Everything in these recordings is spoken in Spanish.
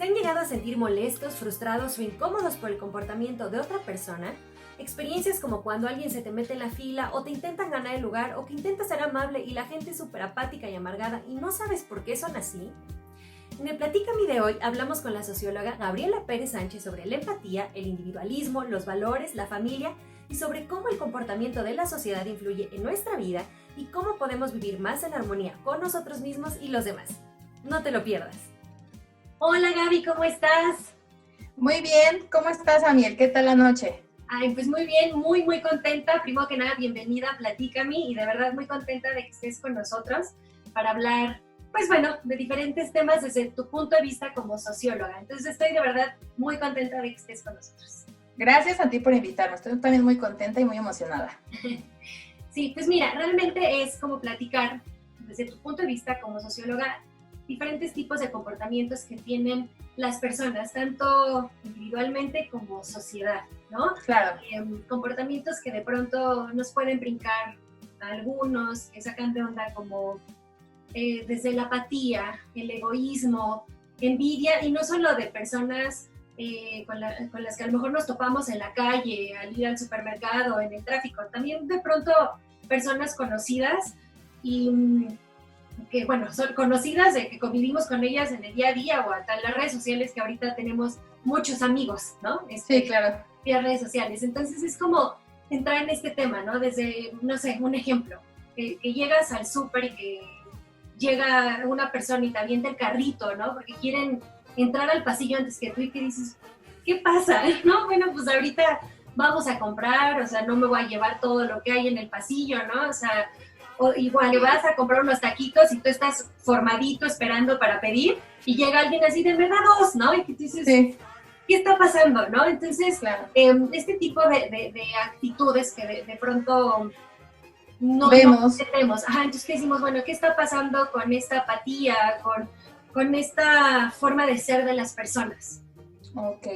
¿Se han llegado a sentir molestos, frustrados o incómodos por el comportamiento de otra persona? Experiencias como cuando alguien se te mete en la fila o te intentan ganar el lugar o que intentas ser amable y la gente es súper apática y amargada y no sabes por qué son así. En el Platícame de hoy hablamos con la socióloga Gabriela Pérez Sánchez sobre la empatía, el individualismo, los valores, la familia y sobre cómo el comportamiento de la sociedad influye en nuestra vida y cómo podemos vivir más en armonía con nosotros mismos y los demás. No te lo pierdas. Hola Gaby, ¿cómo estás? Muy bien, ¿cómo estás, Amiel? ¿Qué tal la noche? Ay, pues muy bien, muy contenta. Primero que nada, bienvenida a Platícame y de verdad muy contenta de que estés con nosotros para hablar, pues bueno, de diferentes temas desde tu punto de vista como socióloga. Entonces estoy de verdad muy contenta de que estés con nosotros. Gracias a ti por invitarme, estoy también muy contenta y muy emocionada. Sí, pues mira, realmente es como platicar desde tu punto de vista como socióloga diferentes tipos de comportamientos que tienen las personas, tanto individualmente como sociedad, ¿no? Claro. Comportamientos que de pronto nos pueden brincar a algunos, que sacan de onda como desde la apatía, el egoísmo, envidia, y no solo de personas con las que a lo mejor nos topamos en la calle, al ir al supermercado, en el tráfico, también de pronto personas conocidas y que, bueno, son conocidas de que convivimos con ellas en el día a día o hasta en las redes sociales, que ahorita tenemos muchos amigos, ¿no? Sí, claro. Vía redes sociales. Entonces es como entrar en este tema, ¿no? Desde, no sé, un ejemplo, que llegas al súper y que llega una persona y te avienta el carrito, ¿no? Porque quieren entrar al pasillo antes que tú y que dices, ¿qué pasa? ¿No? Bueno, pues ahorita vamos a comprar, o sea, no me voy a llevar todo lo que hay en el pasillo, ¿no? O sea, o igual le vas a comprar unos taquitos y tú estás formadito esperando para pedir y llega alguien así de, me da dos, ¿no? Y que dices, sí, ¿qué está pasando, no? Entonces, claro, este tipo de actitudes que de pronto no tenemos. Ajá, entonces ¿qué decimos? Bueno, ¿qué está pasando con esta apatía, con esta forma de ser de las personas? Ok,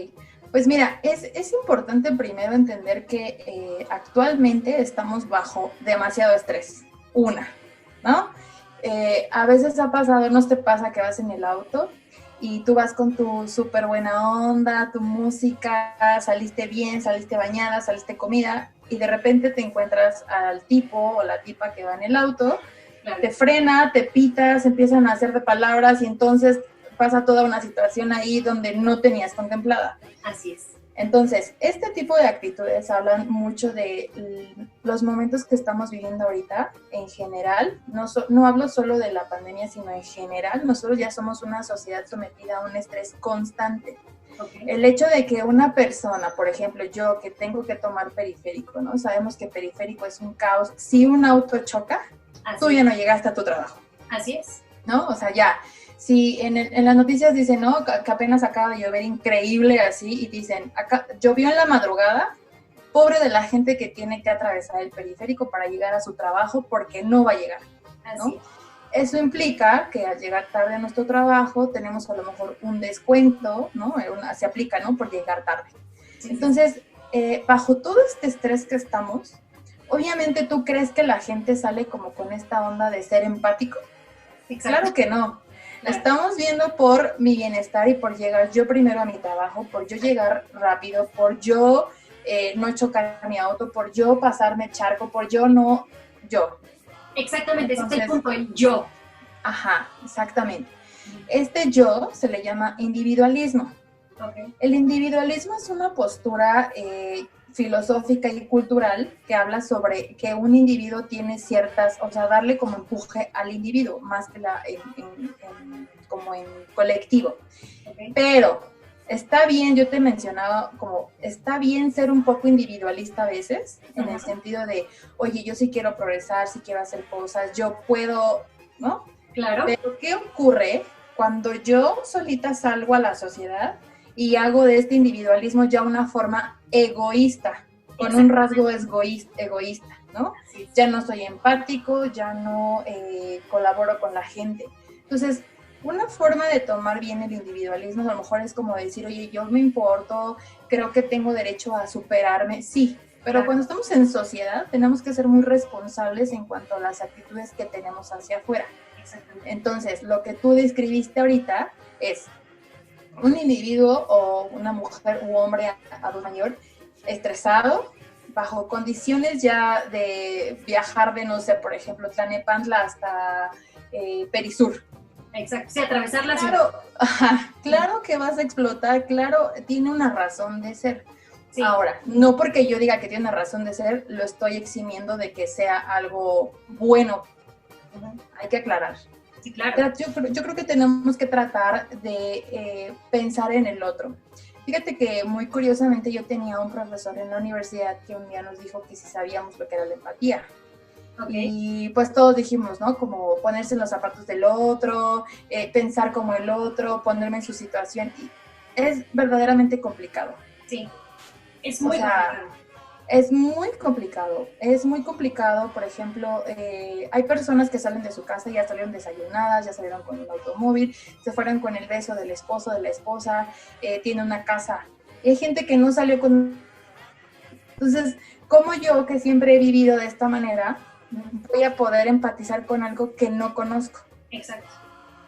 pues mira, es importante primero entender que actualmente estamos bajo demasiado estrés, ¿no? A veces ha pasado, ¿no te pasa que vas en el auto y tú vas con tu súper buena onda, tu música, saliste bien, saliste bañada, saliste comida y de repente te encuentras al tipo o la tipa que va en el auto, claro, te frena, te pitas, empiezan a hacer de palabras y entonces pasa toda una situación ahí donde no tenías contemplada. Así es. Entonces, este tipo de actitudes hablan mucho de los momentos que estamos viviendo ahorita en general. No hablo solo de la pandemia, sino en general. Nosotros ya somos una sociedad sometida a un estrés constante. Okay. El hecho de que una persona, por ejemplo, yo que tengo que tomar periférico, ¿no? Sabemos que periférico es un caos. Si un auto choca, tú ya no llegaste a tu trabajo. Así es. ¿No? O sea, ya. Si en las noticias dicen, ¿no? Que apenas acaba de llover increíble así y dicen, acá llovió en la madrugada, pobre de la gente que tiene que atravesar el periférico para llegar a su trabajo porque no va a llegar, ¿no? Así. Eso implica que al llegar tarde a nuestro trabajo tenemos a lo mejor un descuento, ¿no? Se aplica, ¿no? Por llegar tarde. Sí. Entonces, bajo todo este estrés que estamos, obviamente tú crees que la gente sale como con esta onda de ser empático. Exacto. Claro que no. Claro. Estamos viendo por mi bienestar y por llegar yo primero a mi trabajo, por yo llegar rápido, por yo no chocar mi auto, por yo pasarme charco, por yo no, yo. Exactamente, entonces, ese es el punto, el yo. Ajá, exactamente. Este yo se le llama individualismo. Okay. El individualismo es una postura filosófica y cultural que habla sobre que un individuo tiene ciertas, o sea, darle como empuje al individuo, más que como en colectivo. Okay. Pero está bien, yo te mencionaba como, está bien ser un poco individualista a veces, en el sentido de, oye, yo sí quiero progresar, sí quiero hacer cosas, yo puedo, ¿no? Claro. Pero ¿qué ocurre cuando yo solita salgo a la sociedad y hago de este individualismo ya una forma egoísta, con un rasgo egoísta, ¿no? Sí. Ya no soy empático, ya no colaboro con la gente. Entonces, una forma de tomar bien el individualismo a lo mejor es como decir, oye, yo me importo, creo que tengo derecho a superarme, sí, pero claro, cuando estamos en sociedad tenemos que ser muy responsables en cuanto a las actitudes que tenemos hacia afuera. Entonces, lo que tú describiste ahorita es, un individuo o una mujer u hombre adulto mayor estresado, bajo condiciones ya de viajar de, no sé, por ejemplo, Tlalnepantla hasta Perisur. Exacto, sí, atravesar la ciudad. Claro que vas a explotar, claro, tiene una razón de ser. Sí. Ahora, no porque yo diga que tiene una razón de ser, lo estoy eximiendo de que sea algo bueno. Hay que aclarar. Sí, claro. Yo creo que tenemos que tratar de pensar en el otro. Fíjate que muy curiosamente yo tenía un profesor en la universidad que un día nos dijo que si sabíamos lo que era la empatía. Okay. Y pues todos dijimos, ¿no? Como ponerse en los zapatos del otro, pensar como el otro, ponerme en su situación. Y es verdaderamente complicado. Sí, es muy complicado. Es muy complicado, por ejemplo, hay personas que salen de su casa, ya salieron desayunadas, ya salieron con un automóvil, se fueron con el beso del esposo, de la esposa, tiene una casa. Y hay gente que no salió con... Entonces, como yo, que siempre he vivido de esta manera, voy a poder empatizar con algo que no conozco? Exacto.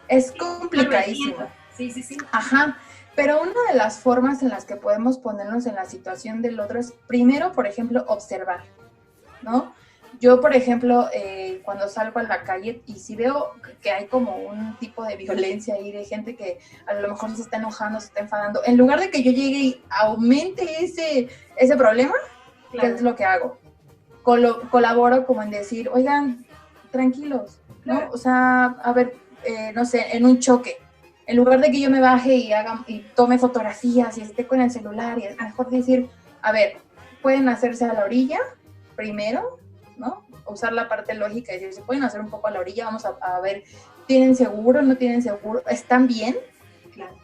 Es complicadísimo. Sí, sí, sí. Ajá. Pero una de las formas en las que podemos ponernos en la situación del otro es, primero, por ejemplo, observar, ¿no? Yo, por ejemplo, cuando salgo a la calle y si veo que hay como un tipo de violencia ahí, de gente que a lo mejor se está enojando, se está enfadando, en lugar de que yo llegue y aumente ese problema, claro, ¿qué es lo que hago? Colaboro como en decir, oigan, tranquilos, ¿no? Claro. O sea, a ver, no sé, en un choque, en lugar de que yo me baje y tome fotografías y esté con el celular, y es mejor decir, a ver, pueden hacerse a la orilla primero, ¿no? Usar la parte lógica y decir, se pueden hacer un poco a la orilla, vamos a ver, ¿tienen seguro? ¿No tienen seguro? ¿Están bien? Claro.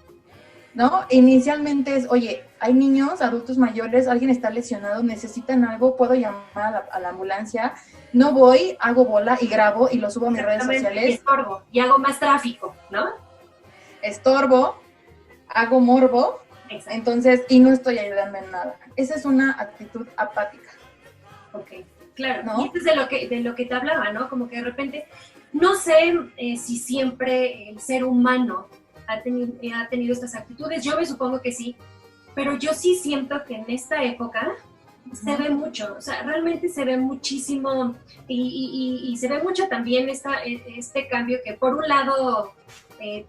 ¿No? Inicialmente es, oye, hay niños, adultos mayores, alguien está lesionado, necesitan algo, puedo llamar a la ambulancia, no voy, hago bola y grabo y lo subo a mis redes sociales. Y estorbo, y hago más tráfico, ¿no? Estorbo, hago morbo, exacto. Entonces, y no estoy ayudando en nada. Esa es una actitud apática. Ok, claro, ¿no? Y esto es de lo que te hablaba, ¿no? Como que de repente, no sé si siempre el ser humano ha tenido estas actitudes, yo me supongo que sí, pero yo sí siento que en esta época se ve mucho, o sea, realmente se ve muchísimo y se ve mucho también este cambio que por un lado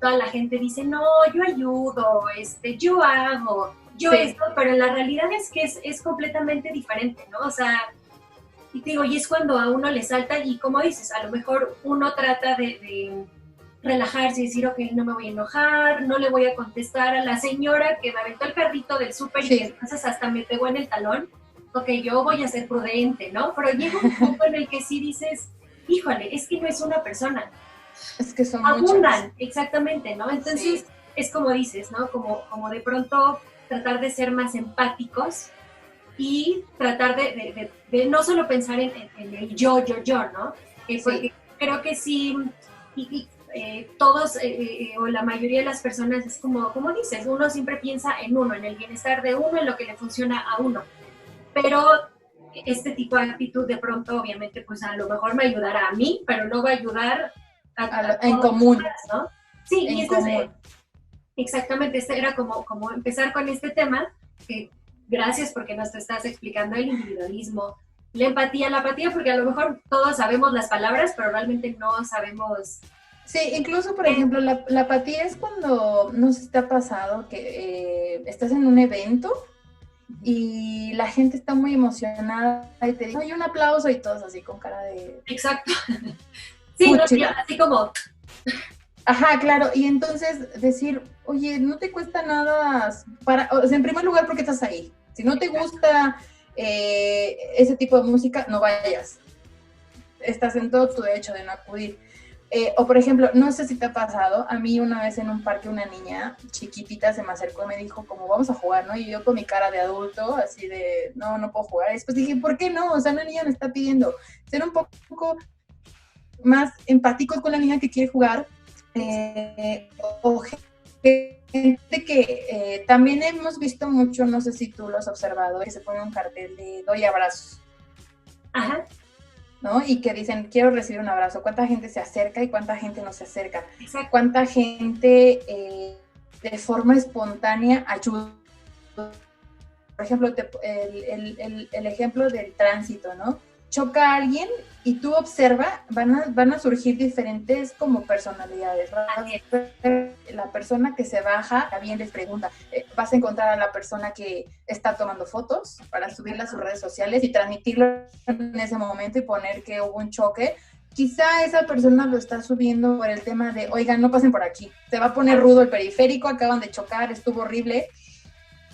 toda la gente dice, no, yo ayudo, yo hago, yo sí. Esto, pero la realidad es que es completamente diferente, ¿no? O sea, y te digo, y es cuando a uno le salta y como dices, a lo mejor uno trata de relajarse y decir, ok, no me voy a enojar, no le voy a contestar a la señora que me aventó el carrito del súper sí. Y que entonces hasta me pegó en el talón, ok, yo voy a ser prudente, ¿no? Pero llega un punto en el que sí dices, híjole, es que no es una persona. Es que son abundan, muchas. Exactamente, ¿no? Entonces, sí. Es como dices, ¿no? Como de pronto tratar de ser más empáticos y tratar de no solo pensar en el yo, ¿no? Porque sí. Creo que sí, todos o la mayoría de las personas es como dices, uno siempre piensa en uno, en el bienestar de uno, en lo que le funciona a uno. Pero este tipo de actitud de pronto, obviamente, pues a lo mejor me ayudará a mí, pero no va a ayudar en común. Personas, ¿no? Sí, en y común. Exactamente, era como empezar con este tema, que gracias porque nos estás explicando el individualismo, la apatía, porque a lo mejor todos sabemos las palabras, pero realmente no sabemos. Sí, incluso, por ejemplo, la apatía es cuando, no sé si te ha pasado, que estás en un evento y la gente está muy emocionada y te dice, oye, un aplauso y todos así con cara de... Exacto. Sí, no, así como... Ajá, claro, y entonces decir, oye, no te cuesta nada, o sea, en primer lugar, ¿por qué estás ahí? Si no te gusta ese tipo de música, no vayas. Estás en todo tu derecho de no acudir. O por ejemplo, no sé si te ha pasado, a mí una vez en un parque una niña chiquitita se me acercó y me dijo como vamos a jugar, ¿no? Y yo con mi cara de adulto, así de, no puedo jugar. Y después dije, ¿por qué no? O sea, una niña me está pidiendo ser un poco más empáticos con la niña que quiere jugar. O gente que también hemos visto mucho, no sé si tú lo has observado, que se pone un cartel de doy abrazos. Ajá. ¿No? Y que dicen, quiero recibir un abrazo. ¿Cuánta gente se acerca y cuánta gente no se acerca? Exacto. ¿Cuánta gente de forma espontánea ayuda. Por ejemplo, el ejemplo del tránsito, ¿no? Choca a alguien y tú observa, van a surgir diferentes como personalidades. La persona que se baja también les pregunta, vas a encontrar a la persona que está tomando fotos para subirla a sus redes sociales y transmitirlo en ese momento y poner que hubo un choque. Quizá esa persona lo está subiendo por el tema de, oigan, no pasen por aquí, se va a poner rudo el periférico, acaban de chocar, estuvo horrible.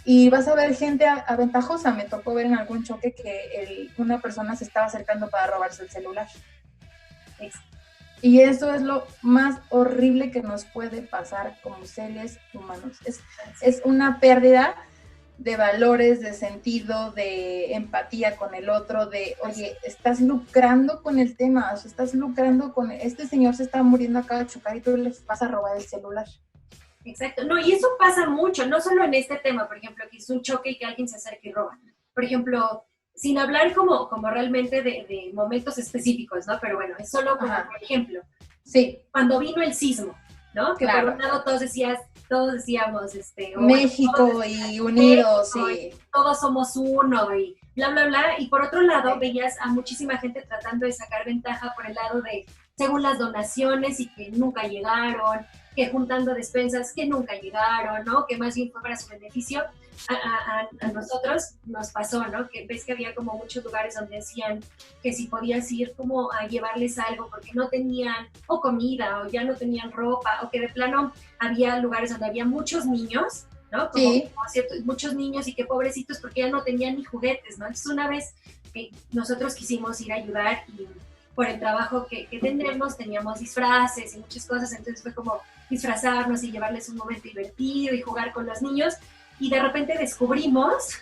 Y vas a ver gente aventajosa. Me tocó ver en algún choque que una persona se estaba acercando para robarse el celular. Y eso es lo más horrible que nos puede pasar como seres humanos. Es una pérdida de valores, de sentido, de empatía con el otro, de, oye, estás lucrando con el tema, o sea, estás lucrando con, este señor se está muriendo, acaba de chocar y tú le vas a robar el celular. Exacto, no, y eso pasa mucho, no solo en este tema, por ejemplo, que es un choque y que alguien se acerca y roba. Por ejemplo, sin hablar como realmente de momentos específicos, ¿no? Pero bueno, es solo como, por ejemplo, sí, cuando vino el sismo, ¿no? Que claro. por un lado todos decíamos, México y unidos, sí. Todos somos uno y bla, bla, bla. Y por otro lado, veías a muchísima gente tratando de sacar ventaja por el lado de, según las donaciones y que nunca llegaron, que juntando despensas que nunca llegaron, ¿no? Que más bien fue para su beneficio. A nosotros nos pasó, ¿no? Que ves que había como muchos lugares donde decían que si podías ir como a llevarles algo porque no tenían o comida o ya no tenían ropa o que de plano había lugares donde había muchos niños, ¿no? Como muchos niños y que pobrecitos porque ya no tenían ni juguetes, ¿no? Entonces una vez nosotros quisimos ir a ayudar y por el trabajo que teníamos disfraces y muchas cosas, entonces fue como disfrazarnos y llevarles un momento divertido y jugar con los niños, y de repente descubrimos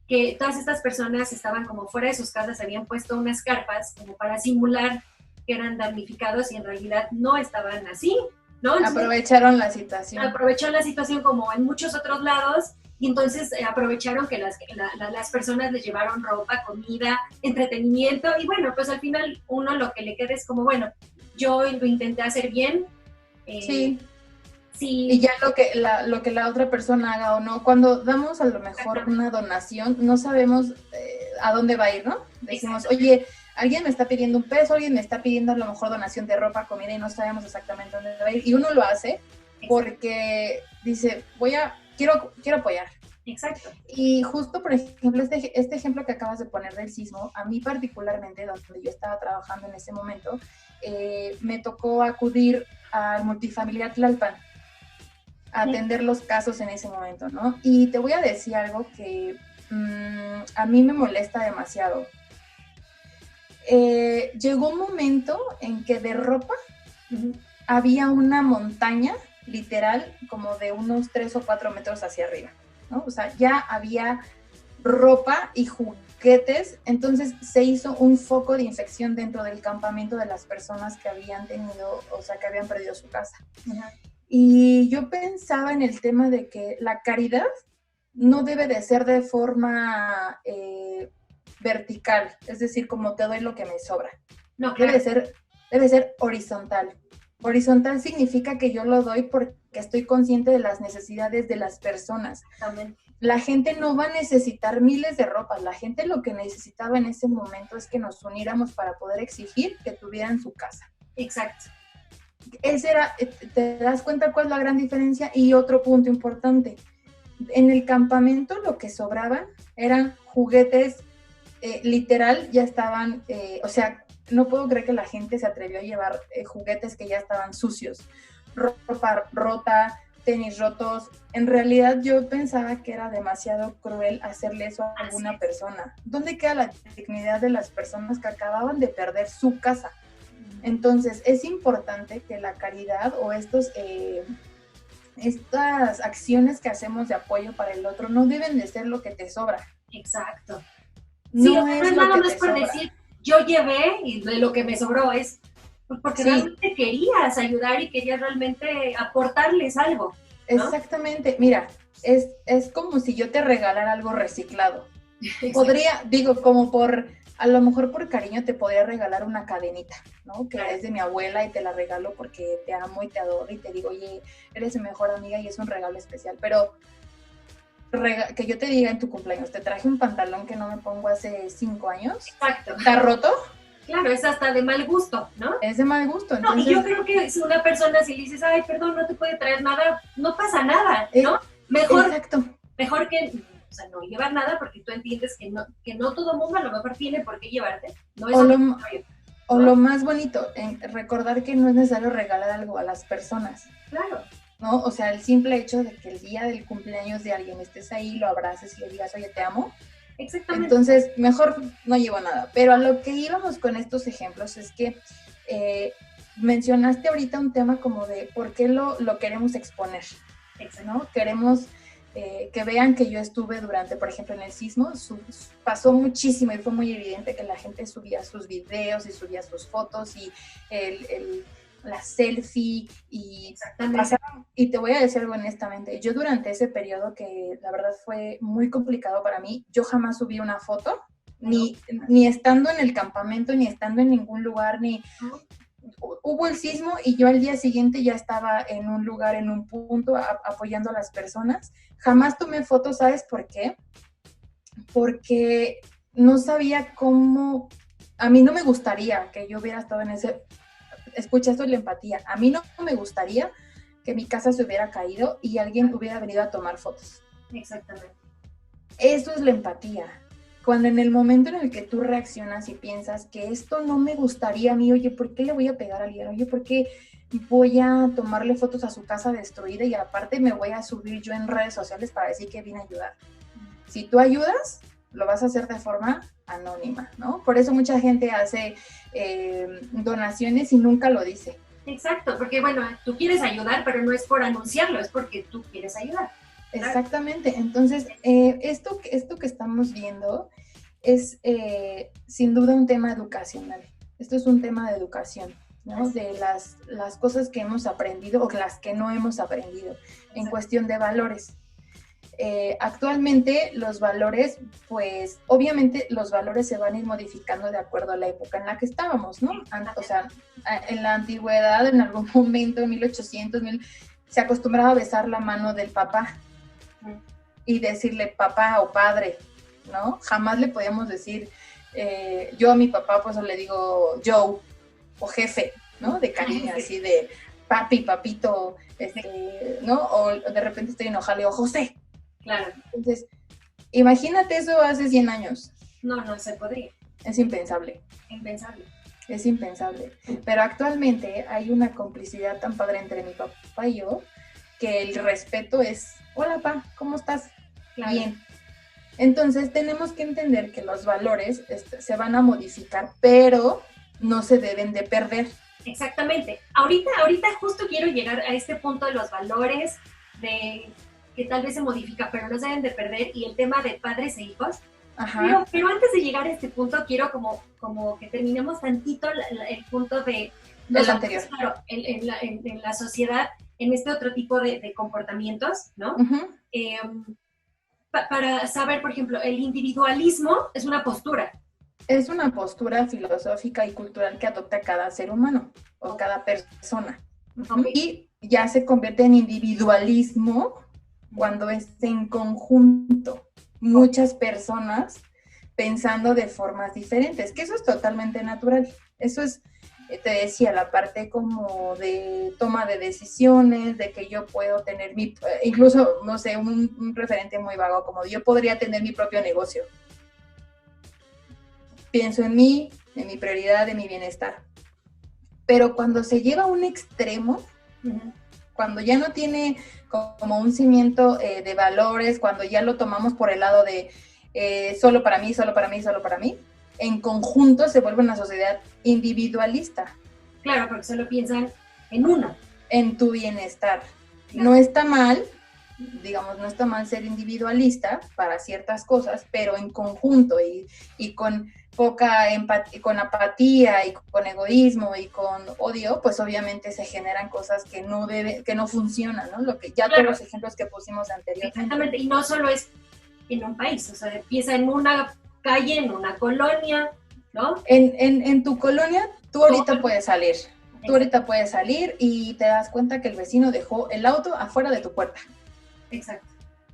que todas estas personas estaban como fuera de sus casas, habían puesto unas carpas como para simular que eran damnificados y en realidad no estaban así, ¿no? Entonces, aprovecharon la situación. Aprovechó la situación como en muchos otros lados. Y entonces aprovecharon que las personas les llevaron ropa, comida, entretenimiento, y bueno, pues al final uno lo que le queda es como, bueno, yo lo intenté hacer bien. Sí. Y ya lo que la otra persona haga o no, cuando damos a lo mejor una donación, no sabemos a dónde va a ir, ¿no? Decimos, oye, alguien me está pidiendo $1, alguien me está pidiendo a lo mejor donación de ropa, comida, y no sabemos exactamente dónde va a ir. Y uno lo hace porque dice, quiero apoyar. Exacto. Y justo, por ejemplo, este ejemplo que acabas de poner del sismo, a mí particularmente, donde yo estaba trabajando en ese momento, me tocó acudir al multifamiliar Tlalpan a atender los casos en ese momento, ¿no? Y te voy a decir algo que a mí me molesta demasiado. Llegó un momento en que de ropa había una montaña, literal, como de unos 3 o 4 metros hacia arriba, ¿no? O sea, ya había ropa y juguetes, entonces se hizo un foco de infección dentro del campamento de las personas que habían tenido, o sea, que habían perdido su casa. Y yo pensaba en el tema de que la caridad no debe de ser de forma vertical, es decir, como te doy lo que me sobra. No, claro. Debe ser horizontal. Horizontal significa que yo lo doy porque estoy consciente de las necesidades de las personas. También. La gente no va a necesitar miles de ropas, la gente lo que necesitaba en ese momento es que nos uniéramos para poder exigir que tuvieran su casa. Exacto. Ese era, ¿te das cuenta cuál es la gran diferencia? Y otro punto importante, en el campamento lo que sobraban eran juguetes, literal, ya estaban, o sea, no puedo creer que la gente se atrevió a llevar juguetes que ya estaban sucios, ropa rota, tenis rotos. En realidad yo pensaba que era demasiado cruel hacerle eso a alguna persona. ¿Dónde queda la dignidad de las personas que acababan de perder su casa? Entonces es importante que la caridad o estas acciones que hacemos de apoyo para el otro no deben de ser lo que te sobra. Exacto. No es nada más por decir, yo llevé y de lo que me sobró es porque realmente querías ayudar y querías realmente aportarles algo, ¿no? Exactamente. Mira, es como si yo te regalara algo reciclado. Podría, digo, como por a lo mejor por cariño te podría regalar una cadenita, ¿no? Que Claro. es de mi abuela y te la regalo porque te amo y te adoro y te digo, oye, eres mi mejor amiga y es un regalo especial. Pero que yo te diga en tu cumpleaños, te traje un pantalón que no me pongo hace 5 años, Exacto. ¿está roto? Claro, es hasta de mal gusto, ¿no? Es de mal gusto. No, Entonces, y yo creo que si una persona si le dices, ay, perdón, no te puede traer nada, no pasa nada, ¿no? exacto. Mejor que, o sea, no llevar nada porque tú entiendes que no todo mundo a lo mejor tiene por qué llevarte, no es obligatorio, O ¿no? lo más bonito, recordar que no es necesario regalar algo a las personas, Claro, ¿no? O sea, el simple hecho de que el día del cumpleaños de alguien estés ahí, lo abraces y le digas, oye, te amo. exactamente. Entonces, mejor no llevo nada. Pero a lo que íbamos con estos ejemplos es que mencionaste ahorita un tema como de por qué lo queremos exponer, ¿no? Queremos que vean que yo estuve durante, por ejemplo, en el sismo, pasó muchísimo y fue muy evidente que la gente subía sus videos y subía sus fotos y la selfie y pasaron. Y te voy a decir algo honestamente, yo durante ese periodo que la verdad fue muy complicado para mí, yo jamás subí una foto, ni estando en el campamento, ni estando en ningún lugar, ni... Hubo el sismo y yo al día siguiente ya estaba en un lugar, en un punto, apoyando a las personas. Jamás tomé fotos, ¿sabes por qué? Porque no sabía cómo... A mí no me gustaría que yo hubiera estado en ese... Escucha, esto es la empatía. A mí no me gustaría que mi casa se hubiera caído y alguien hubiera venido a tomar fotos. Exactamente. Eso es la empatía. Cuando en el momento en el que tú reaccionas y piensas que esto no me gustaría a mí, oye, ¿por qué le voy a pegar a alguien? Oye, ¿por qué voy a tomarle fotos a su casa destruida y aparte me voy a subir yo en redes sociales para decir que vine a ayudar? Si tú ayudas, lo vas a hacer de forma anónima, ¿no? Por eso mucha gente hace donaciones y nunca lo dice. Exacto, porque bueno, tú quieres ayudar, pero no es por anunciarlo, es porque tú quieres ayudar. Exactamente, entonces esto que estamos viendo es sin duda un tema educacional, esto es un tema de educación, ¿no? De las cosas que hemos aprendido o las que no hemos aprendido en cuestión de valores. Actualmente los valores, pues obviamente los valores se van a ir modificando de acuerdo a la época en la que estábamos, ¿no? O sea, en la antigüedad, en algún momento, en 1800, se acostumbraba a besar la mano del papá y decirle papá o padre, ¿no? Jamás le podíamos decir, yo a mi papá pues le digo Joe o jefe, ¿no? De cariño, así de papi, papito, ¿no? O de repente estoy enojada, le digo José. Claro. Entonces, imagínate eso hace 100 años. No se podría. Es impensable. Impensable. Es impensable. Pero actualmente hay una complicidad tan padre entre mi papá y yo que el respeto es, hola pa, ¿cómo estás? Claro. Bien. Entonces tenemos que entender que los valores se van a modificar, pero no se deben de perder. Exactamente. Ahorita justo quiero llegar a este punto de los valores, de que tal vez se modifica, pero no se deben de perder, y el tema de padres e hijos. Ajá. Pero antes de llegar a este punto, quiero como que terminemos tantito el punto de el anterior. Claro, en la sociedad, en este otro tipo de comportamientos, ¿no? Uh-huh. Para saber, por ejemplo, el individualismo es una postura. Es una postura filosófica y cultural que adopta cada ser humano o cada persona. Okay. Y ya se convierte en individualismo cuando es en conjunto. Muchas personas pensando de formas diferentes, que eso es totalmente natural. Eso es, te decía, la parte como de toma de decisiones, de que yo puedo tener incluso, no sé, un referente muy vago, como yo podría tener mi propio negocio. Pienso en mí, en mi prioridad, en mi bienestar. Pero cuando se lleva a un extremo, uh-huh, cuando ya no tiene como un cimiento de valores, cuando ya lo tomamos por el lado de solo para mí, solo para mí, solo para mí, en conjunto se vuelve una sociedad individualista. Claro, porque solo piensan en uno. En tu bienestar. Claro. No está mal, digamos, no está mal ser individualista para ciertas cosas, pero en conjunto y con poca empatía, con apatía y con egoísmo y con odio, pues obviamente se generan cosas que no funcionan, ¿no? Lo que ya claro, todos los ejemplos que pusimos anteriormente. Exactamente, y no solo es en un país, o sea, empieza en una calle, en una colonia, ¿no? En tu colonia, tú ahorita puedes salir. Tú ahorita puedes salir y te das cuenta que el vecino dejó el auto afuera de tu puerta. Exacto.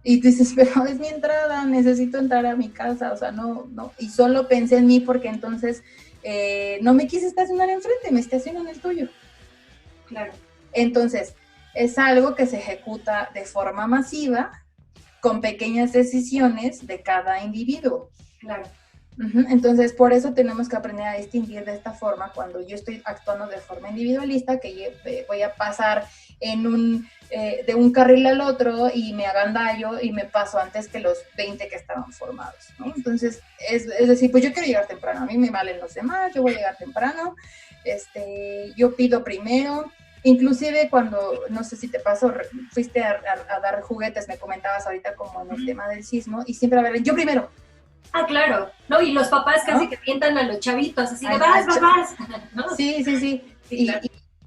Y dices, pero es mi entrada, necesito entrar a mi casa, o sea, no. Y solo pensé en mí porque entonces no me quise estacionar enfrente, me estaciono en el tuyo. Claro. Entonces, es algo que se ejecuta de forma masiva con pequeñas decisiones de cada individuo. Claro. Entonces, por eso tenemos que aprender a distinguir de esta forma cuando yo estoy actuando de forma individualista, que voy a pasar de un carril al otro y me agandallo y me paso antes que los 20 que estaban formados, ¿no? Entonces, es decir, pues yo quiero llegar temprano, a mí me valen los demás, yo voy a llegar temprano, yo pido primero. Inclusive cuando, no sé si te pasó, fuiste a dar juguetes, me comentabas ahorita como en el tema del sismo, y siempre a ver, yo primero. Ah, claro, ¿no? Y los papás casi que pientan a los chavitos, así de vas, ¿no? Sí. Sí, claro.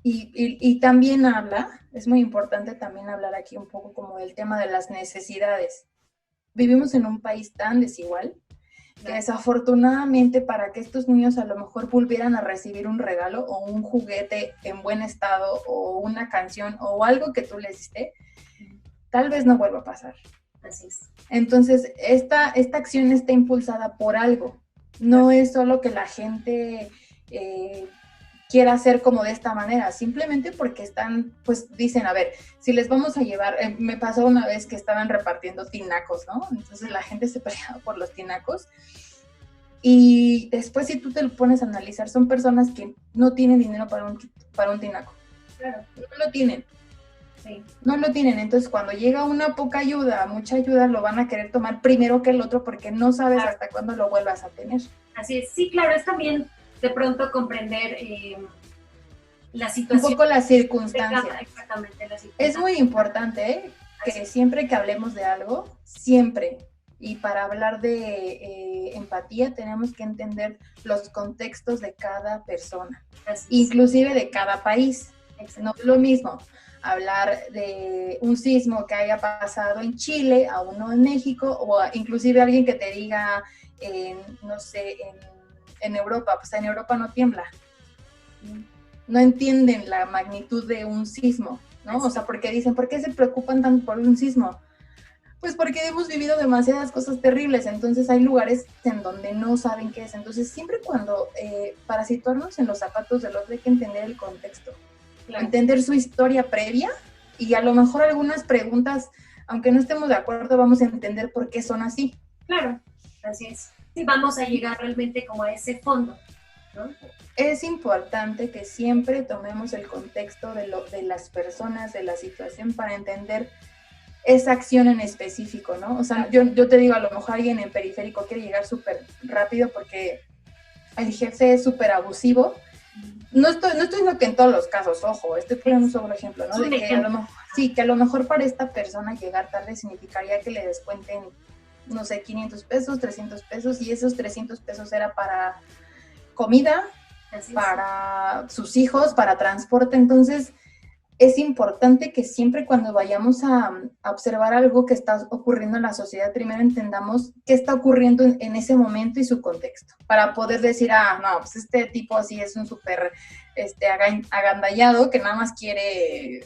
Y también es muy importante también hablar aquí un poco como del tema de las necesidades. Vivimos en un país tan desigual que desafortunadamente para que estos niños a lo mejor volvieran a recibir un regalo o un juguete en buen estado o una canción o algo que tú les diste, tal vez no vuelva a pasar. Así es. Entonces, esta acción está impulsada por algo. No es solo que la gente quiera hacer como de esta manera, simplemente porque pues dicen, a ver, si les vamos a llevar, me pasó una vez que estaban repartiendo tinacos, ¿no? Entonces la gente se peleaba por los tinacos y después si tú te lo pones a analizar, son personas que no tienen dinero para un tinaco. Claro. No lo tienen. Sí. No lo tienen, entonces cuando llega una poca ayuda, mucha ayuda, lo van a querer tomar primero que el otro porque no sabes hasta cuándo lo vuelvas a tener. Así es, sí, claro, es también de pronto comprender la situación. Un poco las circunstancias. Exactamente, la circunstancia. Es muy importante que siempre que hablemos de algo, siempre, y para hablar de empatía, tenemos que entender los contextos de cada persona, inclusive de cada país. No es lo mismo hablar de un sismo que haya pasado en Chile a uno en México, o inclusive alguien que te diga, no sé, en Europa, pues en Europa no tiembla. No entienden la magnitud de un sismo, ¿no? O sea, porque dicen, ¿por qué se preocupan tanto por un sismo? Pues porque hemos vivido demasiadas cosas terribles, entonces hay lugares en donde no saben qué es. Entonces, siempre para situarnos en los zapatos del otro hay que entender el contexto. Claro. Entender su historia previa y a lo mejor algunas preguntas, aunque no estemos de acuerdo, vamos a entender por qué son así. Claro, así es. Sí, vamos a llegar realmente como a ese fondo, ¿no? Es importante que siempre tomemos el contexto de las personas, de la situación, para entender esa acción en específico, ¿no? O sea, yo te digo, a lo mejor alguien en periférico quiere llegar súper rápido porque el jefe es súper abusivo. No estoy diciendo que en todos los casos, ojo, estoy poniendo un solo ejemplo, ¿no? De que a lo mejor para esta persona llegar tarde significaría que le descuenten, no sé, 500 pesos, 300 pesos, y esos 300 pesos era para comida, para sus hijos, para transporte. Entonces, es importante que siempre cuando vayamos a observar algo que está ocurriendo en la sociedad, primero entendamos qué está ocurriendo en ese momento y su contexto, para poder decir, no, pues este tipo sí es un súper agandallado, que nada más quiere,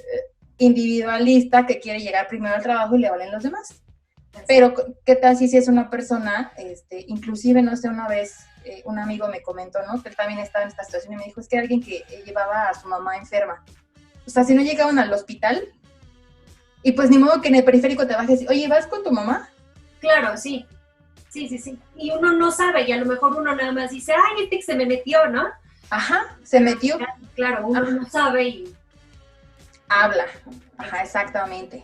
individualista, que quiere llegar primero al trabajo y le valen los demás. Pero, ¿qué tal si es una persona, inclusive, no sé, una vez un amigo me comentó, ¿no? Que él también estaba en esta situación y me dijo, es que alguien que llevaba a su mamá enferma. O sea, si no llegaban al hospital, y pues ni modo que en el periférico te bajes, oye, ¿vas con tu mamá? Claro, sí. Sí. Y uno no sabe, y a lo mejor uno nada más dice, ay, que se me metió, ¿no? Ajá, se metió. Claro, uno no sabe y... Habla. Ajá, exactamente.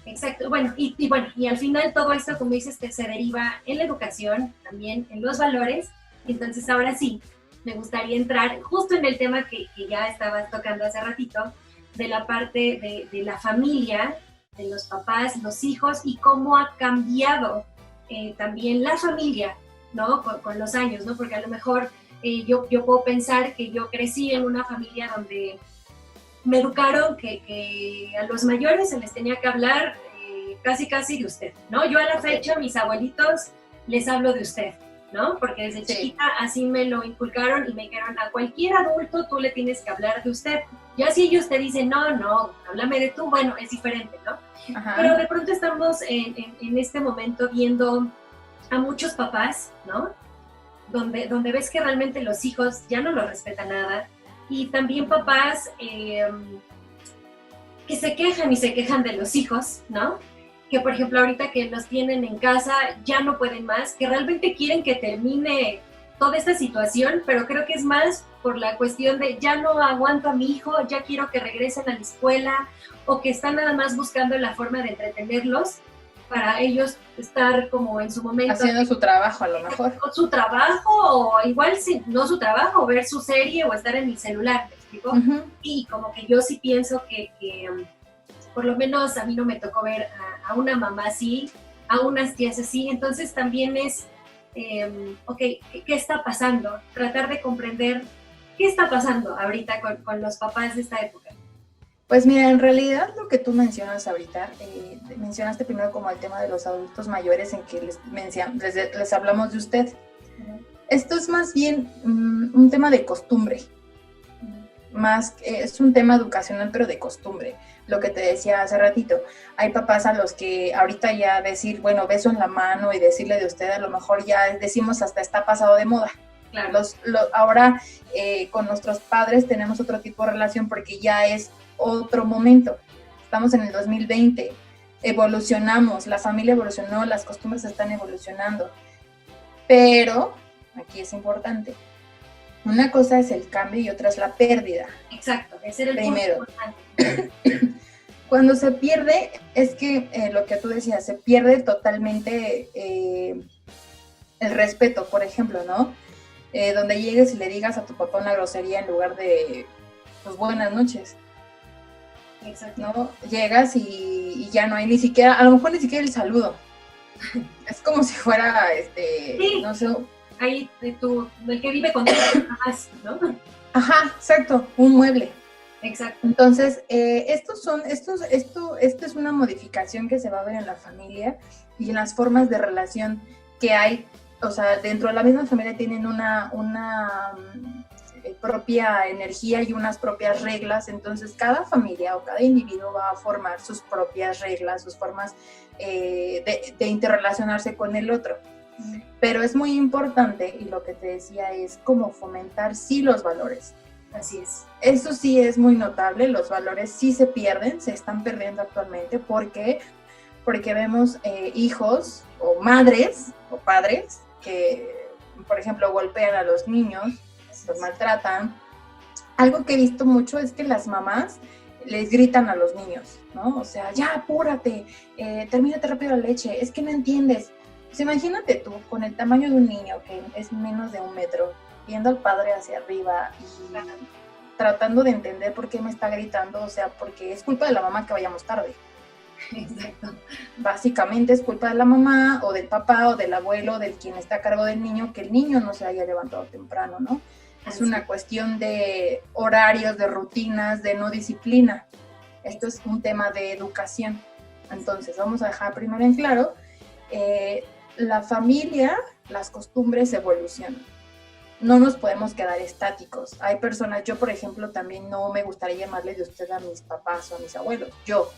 Exacto. Bueno, y al final todo esto, como dices, que se deriva en la educación, también en los valores. Entonces, ahora sí, me gustaría entrar justo en el tema que ya estabas tocando hace ratito, de la parte de la familia, de los papás, los hijos, y cómo ha cambiado también la familia, ¿no? Con los años, ¿no? Porque a lo mejor yo puedo pensar que yo crecí en una familia donde me educaron que a los mayores se les tenía que hablar casi de usted, ¿no? Yo a la fecha, mis abuelitos, les hablo de usted, ¿no? Porque desde Sí. chiquita así me lo inculcaron y me dijeron, a cualquier adulto tú le tienes que hablar de usted. Ya si ellos te dicen, no, háblame de tú, bueno, es diferente, ¿no? Ajá. Pero de pronto estamos en este momento viendo a muchos papás, ¿no? Donde ves que realmente los hijos ya no lo respetan nada. Y también papás que se quejan y se quejan de los hijos, ¿no? Que por ejemplo ahorita que los tienen en casa ya no pueden más, que realmente quieren que termine toda esta situación, pero creo que es más por la cuestión de ya no aguanto a mi hijo, ya quiero que regresen a la escuela, o que están nada más buscando la forma de entretenerlos para ellos estar como en su momento. Haciendo su trabajo a lo mejor. Su trabajo, o igual si no su trabajo, ver su serie o estar en el celular, ¿me explico? Uh-huh. Y como que yo sí pienso que por lo menos a mí no me tocó ver a una mamá así, a unas tías así, entonces también es, ok, ¿qué está pasando? Tratar de comprender qué está pasando ahorita con los papás de esta época. Pues mira, en realidad lo que tú mencionas ahorita, mencionaste primero como el tema de los adultos mayores en que les hablamos de usted. Uh-huh. Esto es más bien un tema de costumbre, más es un tema educacional pero de costumbre. Lo que te decía hace ratito, hay papás a los que ahorita ya decir, bueno, beso en la mano y decirle de usted, a lo mejor ya decimos hasta está pasado de moda. Claro. Ahora con nuestros padres tenemos otro tipo de relación porque ya es otro momento. Estamos en el 2020, evolucionamos, la familia evolucionó, las costumbres están evolucionando. Pero, aquí es importante, una cosa es el cambio y otra es la pérdida. Exacto, ese era el primero. Punto importante. Cuando se pierde, es que lo que tú decías, se pierde totalmente el respeto, por ejemplo, ¿no? Donde llegues y le digas a tu papá una grosería en lugar de, pues, buenas noches. Exacto. ¿No? Llegas y ya no hay ni siquiera, a lo mejor ni siquiera el saludo. Es como si fuera, sí. No sé. Ahí el que vive contigo jamás, ¿no? Ajá, exacto, un mueble. Exacto. Entonces, esto es una modificación que se va a ver en la familia y en las formas de relación que hay, o sea, dentro de la misma familia tienen una propia energía y unas propias reglas, entonces cada familia o cada individuo va a formar sus propias reglas, sus formas de interrelacionarse con el otro. Pero es muy importante, y lo que te decía es como fomentar sí los valores. Así es. Eso sí es muy notable, los valores sí se pierden, se están perdiendo actualmente. ¿Por qué? Porque vemos hijos o madres o padres que, por ejemplo, golpean a los niños, los maltratan. Algo que he visto mucho es que las mamás les gritan a los niños, ¿no? O sea, ya apúrate, termínate rápido la leche, es que no entiendes. Pues imagínate tú, con el tamaño de un niño que es menos de 1 metro, viendo al padre hacia arriba y tratando de entender por qué me está gritando, o sea, porque es culpa de la mamá que vayamos tarde. Exacto. Básicamente es culpa de la mamá o del papá o del abuelo, del quien está a cargo del niño, que el niño no se haya levantado temprano, ¿no? Es una cuestión de horarios, de rutinas, de no disciplina. Esto es un tema de educación. Entonces, vamos a dejar primero en claro, la familia, las costumbres evolucionan. No nos podemos quedar estáticos. Hay personas, yo por ejemplo también no me gustaría llamarle de usted a mis papás o a mis abuelos, yo.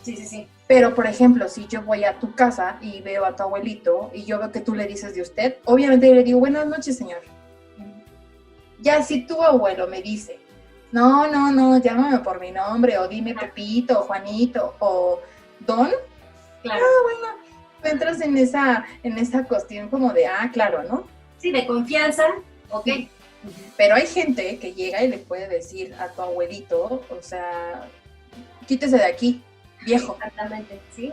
Sí. Pero por ejemplo, si yo voy a tu casa y veo a tu abuelito y yo veo que tú le dices de usted, obviamente yo le digo, buenas noches, señor. Ya si tu abuelo me dice, no, llámame por mi nombre, o dime Pepito, o Juanito, o Don, claro. Bueno, entras en esa cuestión como de, claro, ¿no? Sí, de confianza, ok. Pero hay gente que llega y le puede decir a tu abuelito, o sea, quítese de aquí, viejo. Exactamente, sí.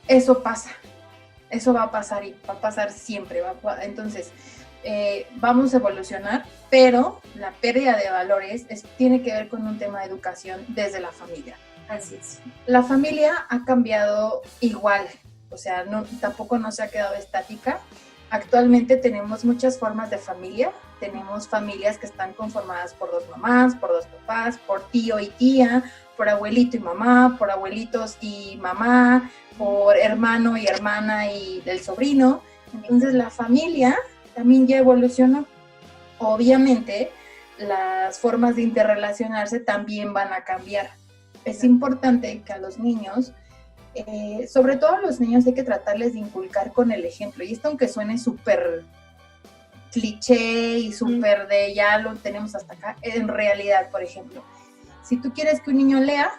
Eso pasa, eso va a pasar y va a pasar siempre. Entonces, vamos a evolucionar, pero la pérdida de valores tiene que ver con un tema de educación desde la familia. Así es. La familia ha cambiado igual, o sea, tampoco no se ha quedado estática. Actualmente tenemos muchas formas de familia. Tenemos familias que están conformadas por 2 mamás, por 2 papás, por tío y tía, por abuelito y mamá, por abuelitos y mamá, por hermano y hermana y del sobrino. Entonces la familia también ya evolucionó. Obviamente las formas de interrelacionarse también van a cambiar. Es importante que a los niños, sobre todo a los niños, hay que tratarles de inculcar con el ejemplo. Y esto, aunque suene súper cliché y súper de ya lo tenemos hasta acá, en realidad, por ejemplo, si tú quieres que un niño lea,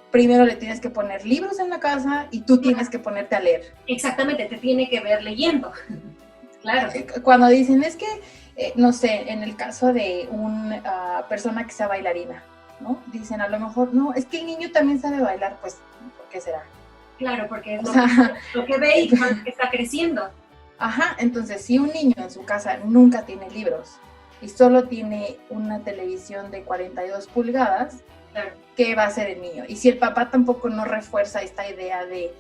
primero le tienes que poner libros en la casa y tú tienes que ponerte a leer. Exactamente, te tiene que ver leyendo. Claro. Cuando dicen, es que, no sé, en el caso de una persona que sea bailarina, ¿no? Dicen a lo mejor, no, es que el niño también sabe bailar, pues, ¿por qué será? Claro, porque es lo que ve y lo que está creciendo. Ajá, entonces si un niño en su casa nunca tiene libros y solo tiene una televisión de 42 pulgadas, claro, ¿qué va a hacer el niño? Y si el papá tampoco no refuerza esta idea de,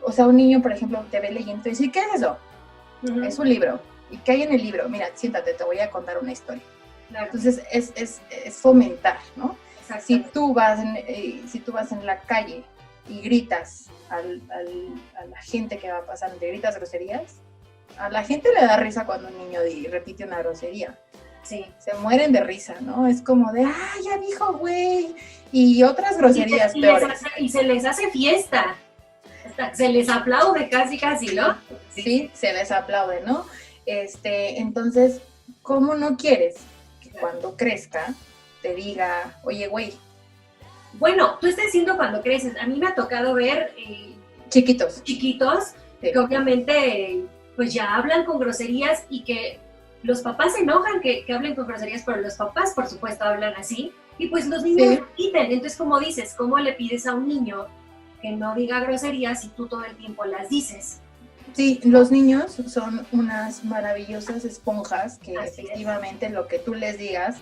o sea, un niño, por ejemplo, te ve leyendo y dice, ¿qué es eso? Uh-huh. Es un libro. ¿Y qué hay en el libro? Mira, siéntate, te voy a contar una historia. Claro. Entonces es fomentar, ¿no? Si tú vas en la calle y gritas a la gente que va pasando, te gritas groserías, a la gente le da risa cuando un niño repite una grosería. Sí. Se mueren de risa, ¿no? Es como de, ya dijo, güey, y otras groserías peores. Y se les hace fiesta. Se les aplaude casi, ¿no? Sí, se les aplaude, ¿no? Entonces, ¿cómo no quieres que cuando crezca te diga, oye, güey? Bueno, tú estás diciendo cuando creces. A mí me ha tocado ver chiquitos, sí, que obviamente pues ya hablan con groserías y que los papás se enojan que hablen con groserías, pero los papás, por supuesto, hablan así. Y pues los niños repiten. Entonces, como dices, ¿cómo le pides a un niño que no diga groserías si tú todo el tiempo las dices? Sí, los niños son unas maravillosas esponjas que efectivamente lo que tú les digas.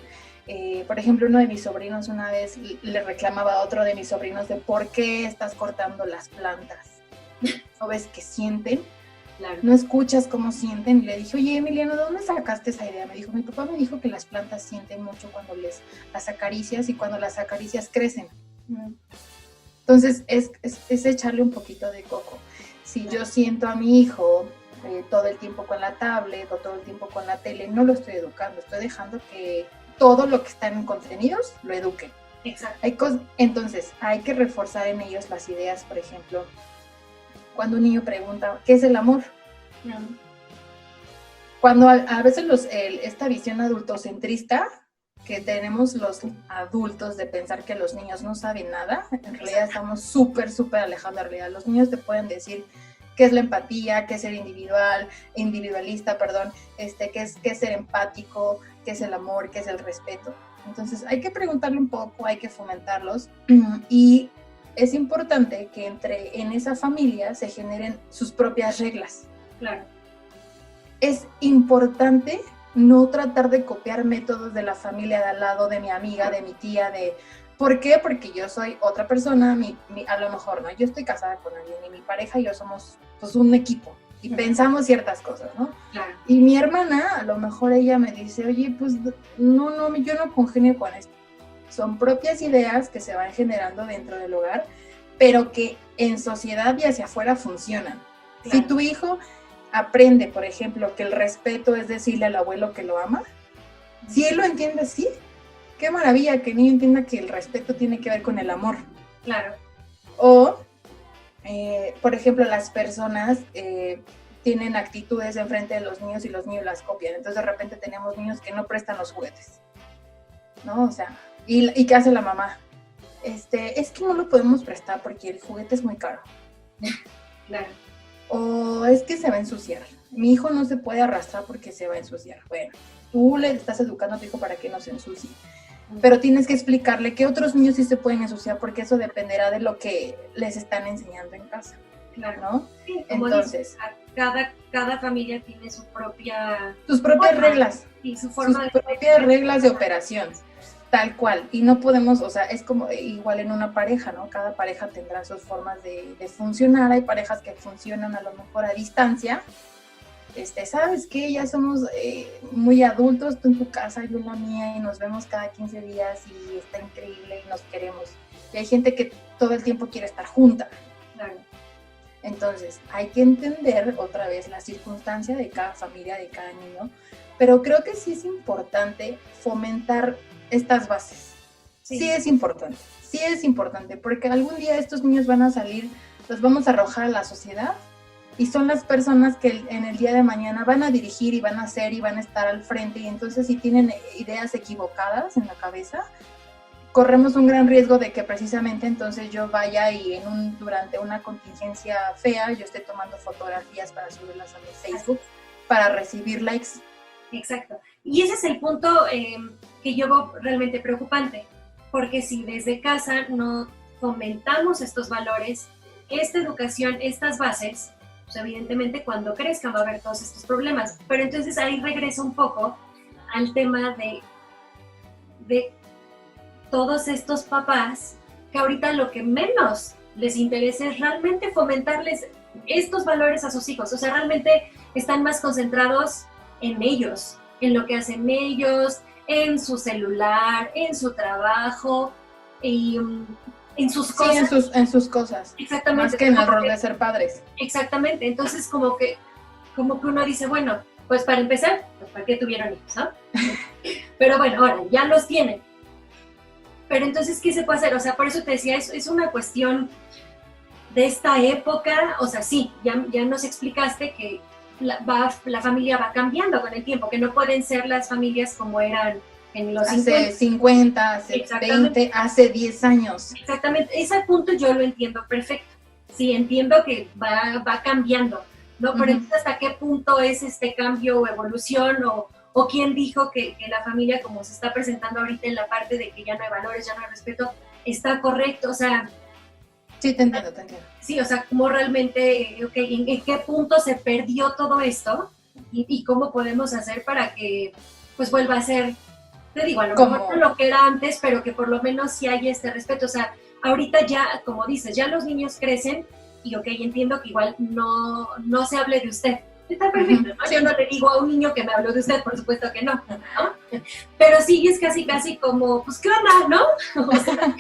Por ejemplo, uno de mis sobrinos una vez le reclamaba a otro de mis sobrinos de ¿por qué estás cortando las plantas? ¿No ves que sienten? Claro. ¿No escuchas cómo sienten? Y le dije, oye, Emiliano, ¿de dónde sacaste esa idea? Me dijo, mi papá me dijo que las plantas sienten mucho cuando las acaricias y cuando las acaricias crecen. Entonces, es echarle un poquito de coco. Si yo siento a mi hijo todo el tiempo con la tablet o todo el tiempo con la tele, no lo estoy educando, estoy dejando que todo lo que está en contenidos lo eduquen. Exacto. Entonces, hay que reforzar en ellos las ideas, por ejemplo, cuando un niño pregunta, ¿qué es el amor? Cuando a veces esta visión adultocentrista que tenemos los adultos de pensar que los niños no saben nada, en realidad estamos súper alejando de la realidad. Los niños te pueden decir qué es la empatía, qué es ser individualista, qué es ser empático, qué es el amor, qué es el respeto. Entonces hay que preguntarle un poco, hay que fomentarlos y es importante que en esa familia se generen sus propias reglas. Claro. Es importante no tratar de copiar métodos de la familia de al lado, de mi amiga, de mi tía, ¿por qué? Porque yo soy otra persona, a lo mejor, ¿no? Yo estoy casada con alguien y mi pareja y yo somos pues un equipo y pensamos ciertas cosas, ¿no? Claro. Y mi hermana, a lo mejor ella me dice, oye, pues no, yo no congenio con esto. Son propias ideas que se van generando dentro del hogar, pero que en sociedad y hacia afuera funcionan. Claro. Si tu hijo aprende, por ejemplo, que el respeto es decirle al abuelo que lo ama, si él lo entiende así, qué maravilla que el niño entienda que el respeto tiene que ver con el amor. Claro. O, por ejemplo, las personas tienen actitudes enfrente de los niños y los niños las copian. Entonces, de repente tenemos niños que no prestan los juguetes, ¿no? O sea, ¿y qué hace la mamá? Es que no lo podemos prestar porque el juguete es muy caro. Claro. O es que se va a ensuciar. Mi hijo no se puede arrastrar porque se va a ensuciar. Bueno, tú le estás educando a tu hijo para que no se ensucie. Pero tienes que explicarle que otros niños sí se pueden ensuciar porque eso dependerá de lo que les están enseñando en casa. Claro. ¿No? Sí, entonces, cada familia tiene sus propias reglas. Y su forma sus propias reglas de operación. Tal cual, y no podemos, o sea, es como igual en una pareja, ¿no? Cada pareja tendrá sus formas de funcionar, hay parejas que funcionan a lo mejor a distancia, ¿sabes qué? Ya somos muy adultos, tú en tu casa, yo en la mía, y nos vemos cada 15 días y está increíble y nos queremos. Y hay gente que todo el tiempo quiere estar junta. Claro. Entonces, hay que entender otra vez la circunstancia de cada familia, de cada niño, pero creo que sí es importante fomentar estas bases. Sí es importante, porque algún día estos niños van a salir, los vamos a arrojar a la sociedad y son las personas que en el día de mañana van a dirigir y van a hacer y van a estar al frente, y entonces si tienen ideas equivocadas en la cabeza, corremos un gran riesgo de que precisamente entonces yo vaya y durante una contingencia fea yo esté tomando fotografías para subirlas a mi Facebook para recibir likes. Exacto. Y ese es el punto que yo veo realmente preocupante, porque si desde casa no fomentamos estos valores, esta educación, estas bases, pues evidentemente cuando crezcan va a haber todos estos problemas. Pero entonces ahí regreso un poco al tema de todos estos papás que ahorita lo que menos les interesa es realmente fomentarles estos valores a sus hijos. O sea, realmente están más concentrados en ellos, en lo que hacen ellos, en su celular, en su trabajo y en sus cosas. Sí, en sus cosas. Exactamente. Más que en el rol de ser padres. Exactamente. Entonces como que uno dice, bueno, pues para empezar, pues ¿para qué tuvieron hijos, no? Pero bueno, ahora ya los tienen. Pero entonces, ¿qué se puede hacer? O sea, por eso te decía, es una cuestión de esta época. O sea, sí, ya nos explicaste que la familia va cambiando con el tiempo, que no pueden ser las familias como eran en los hace 50, hace 20, hace 10 años. Exactamente, ese punto yo lo entiendo perfecto. Sí, entiendo que va cambiando, ¿no? Pero entonces, ¿hasta qué punto es este cambio o evolución o quién dijo que la familia, como se está presentando ahorita en la parte de que ya no hay valores, ya no hay respeto, está correcto? O sea... Sí, te entiendo. Sí, o sea, cómo realmente, en qué punto se perdió todo esto y cómo podemos hacer para que pues vuelva a ser, te digo, a lo mejor no lo que era antes, pero que por lo menos sí haya este respeto. O sea, ahorita ya, como dices, ya los niños crecen y entiendo que igual no se hable de usted. Está perfecto, ¿no? Sí. Yo no le digo a un niño que me habló de usted, por supuesto que no. Pero sí es casi como, pues, ¿qué onda, no? O sea,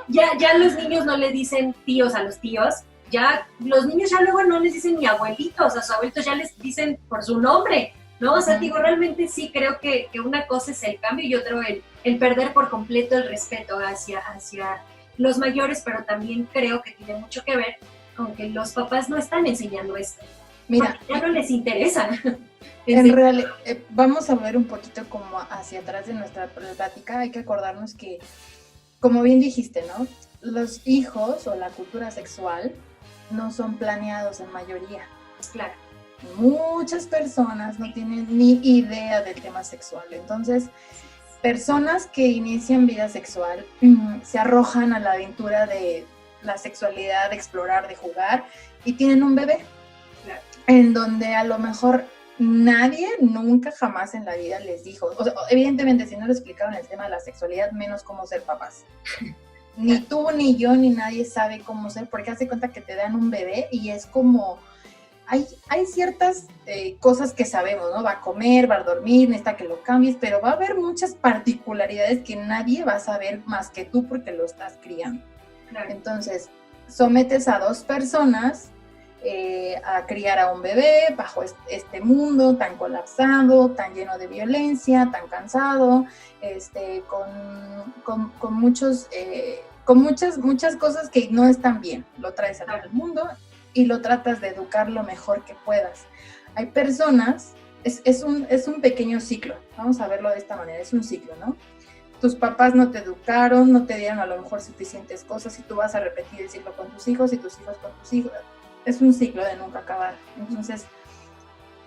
ya los niños no le dicen tíos a los tíos, ya los niños ya luego no les dicen ni abuelitos, a sus abuelitos ya les dicen por su nombre, ¿no? O sea, digo, realmente sí creo que una cosa es el cambio y otro el perder por completo el respeto hacia los mayores, pero también creo que tiene mucho que ver con que los papás no están enseñando esto. Mira, ya no les interesa. En realidad, vamos a ver un poquito como hacia atrás de nuestra plática. Hay que acordarnos que, como bien dijiste, ¿no? Los hijos o la cultura sexual no son planeados en mayoría. Claro. Muchas personas no tienen ni idea del tema sexual. Entonces, personas que inician vida sexual se arrojan a la aventura de la sexualidad, de explorar, de jugar, y tienen un bebé. Claro. En donde a lo mejor nadie nunca jamás en la vida les dijo, o sea, evidentemente si no le explicaron el tema de la sexualidad, menos cómo ser papás. Ni tú, ni yo, ni nadie sabe cómo ser, porque hace cuenta que te dan un bebé y es como, hay ciertas cosas que sabemos, ¿no? Va a comer, va a dormir, necesita que lo cambies, pero va a haber muchas particularidades que nadie va a saber más que tú porque lo estás criando. Claro. Entonces, sometes a 2 personas a criar a un bebé bajo este mundo tan colapsado, tan lleno de violencia, tan cansado, con muchas cosas que no están bien. Lo traes al mundo y lo tratas de educar lo mejor que puedas. Hay personas, es un pequeño ciclo, vamos a verlo de esta manera, es un ciclo, ¿no? Tus papás no te educaron, no te dieron a lo mejor suficientes cosas y tú vas a repetir el ciclo con tus hijos y tus hijos con tus hijos. Es un ciclo de nunca acabar. Entonces,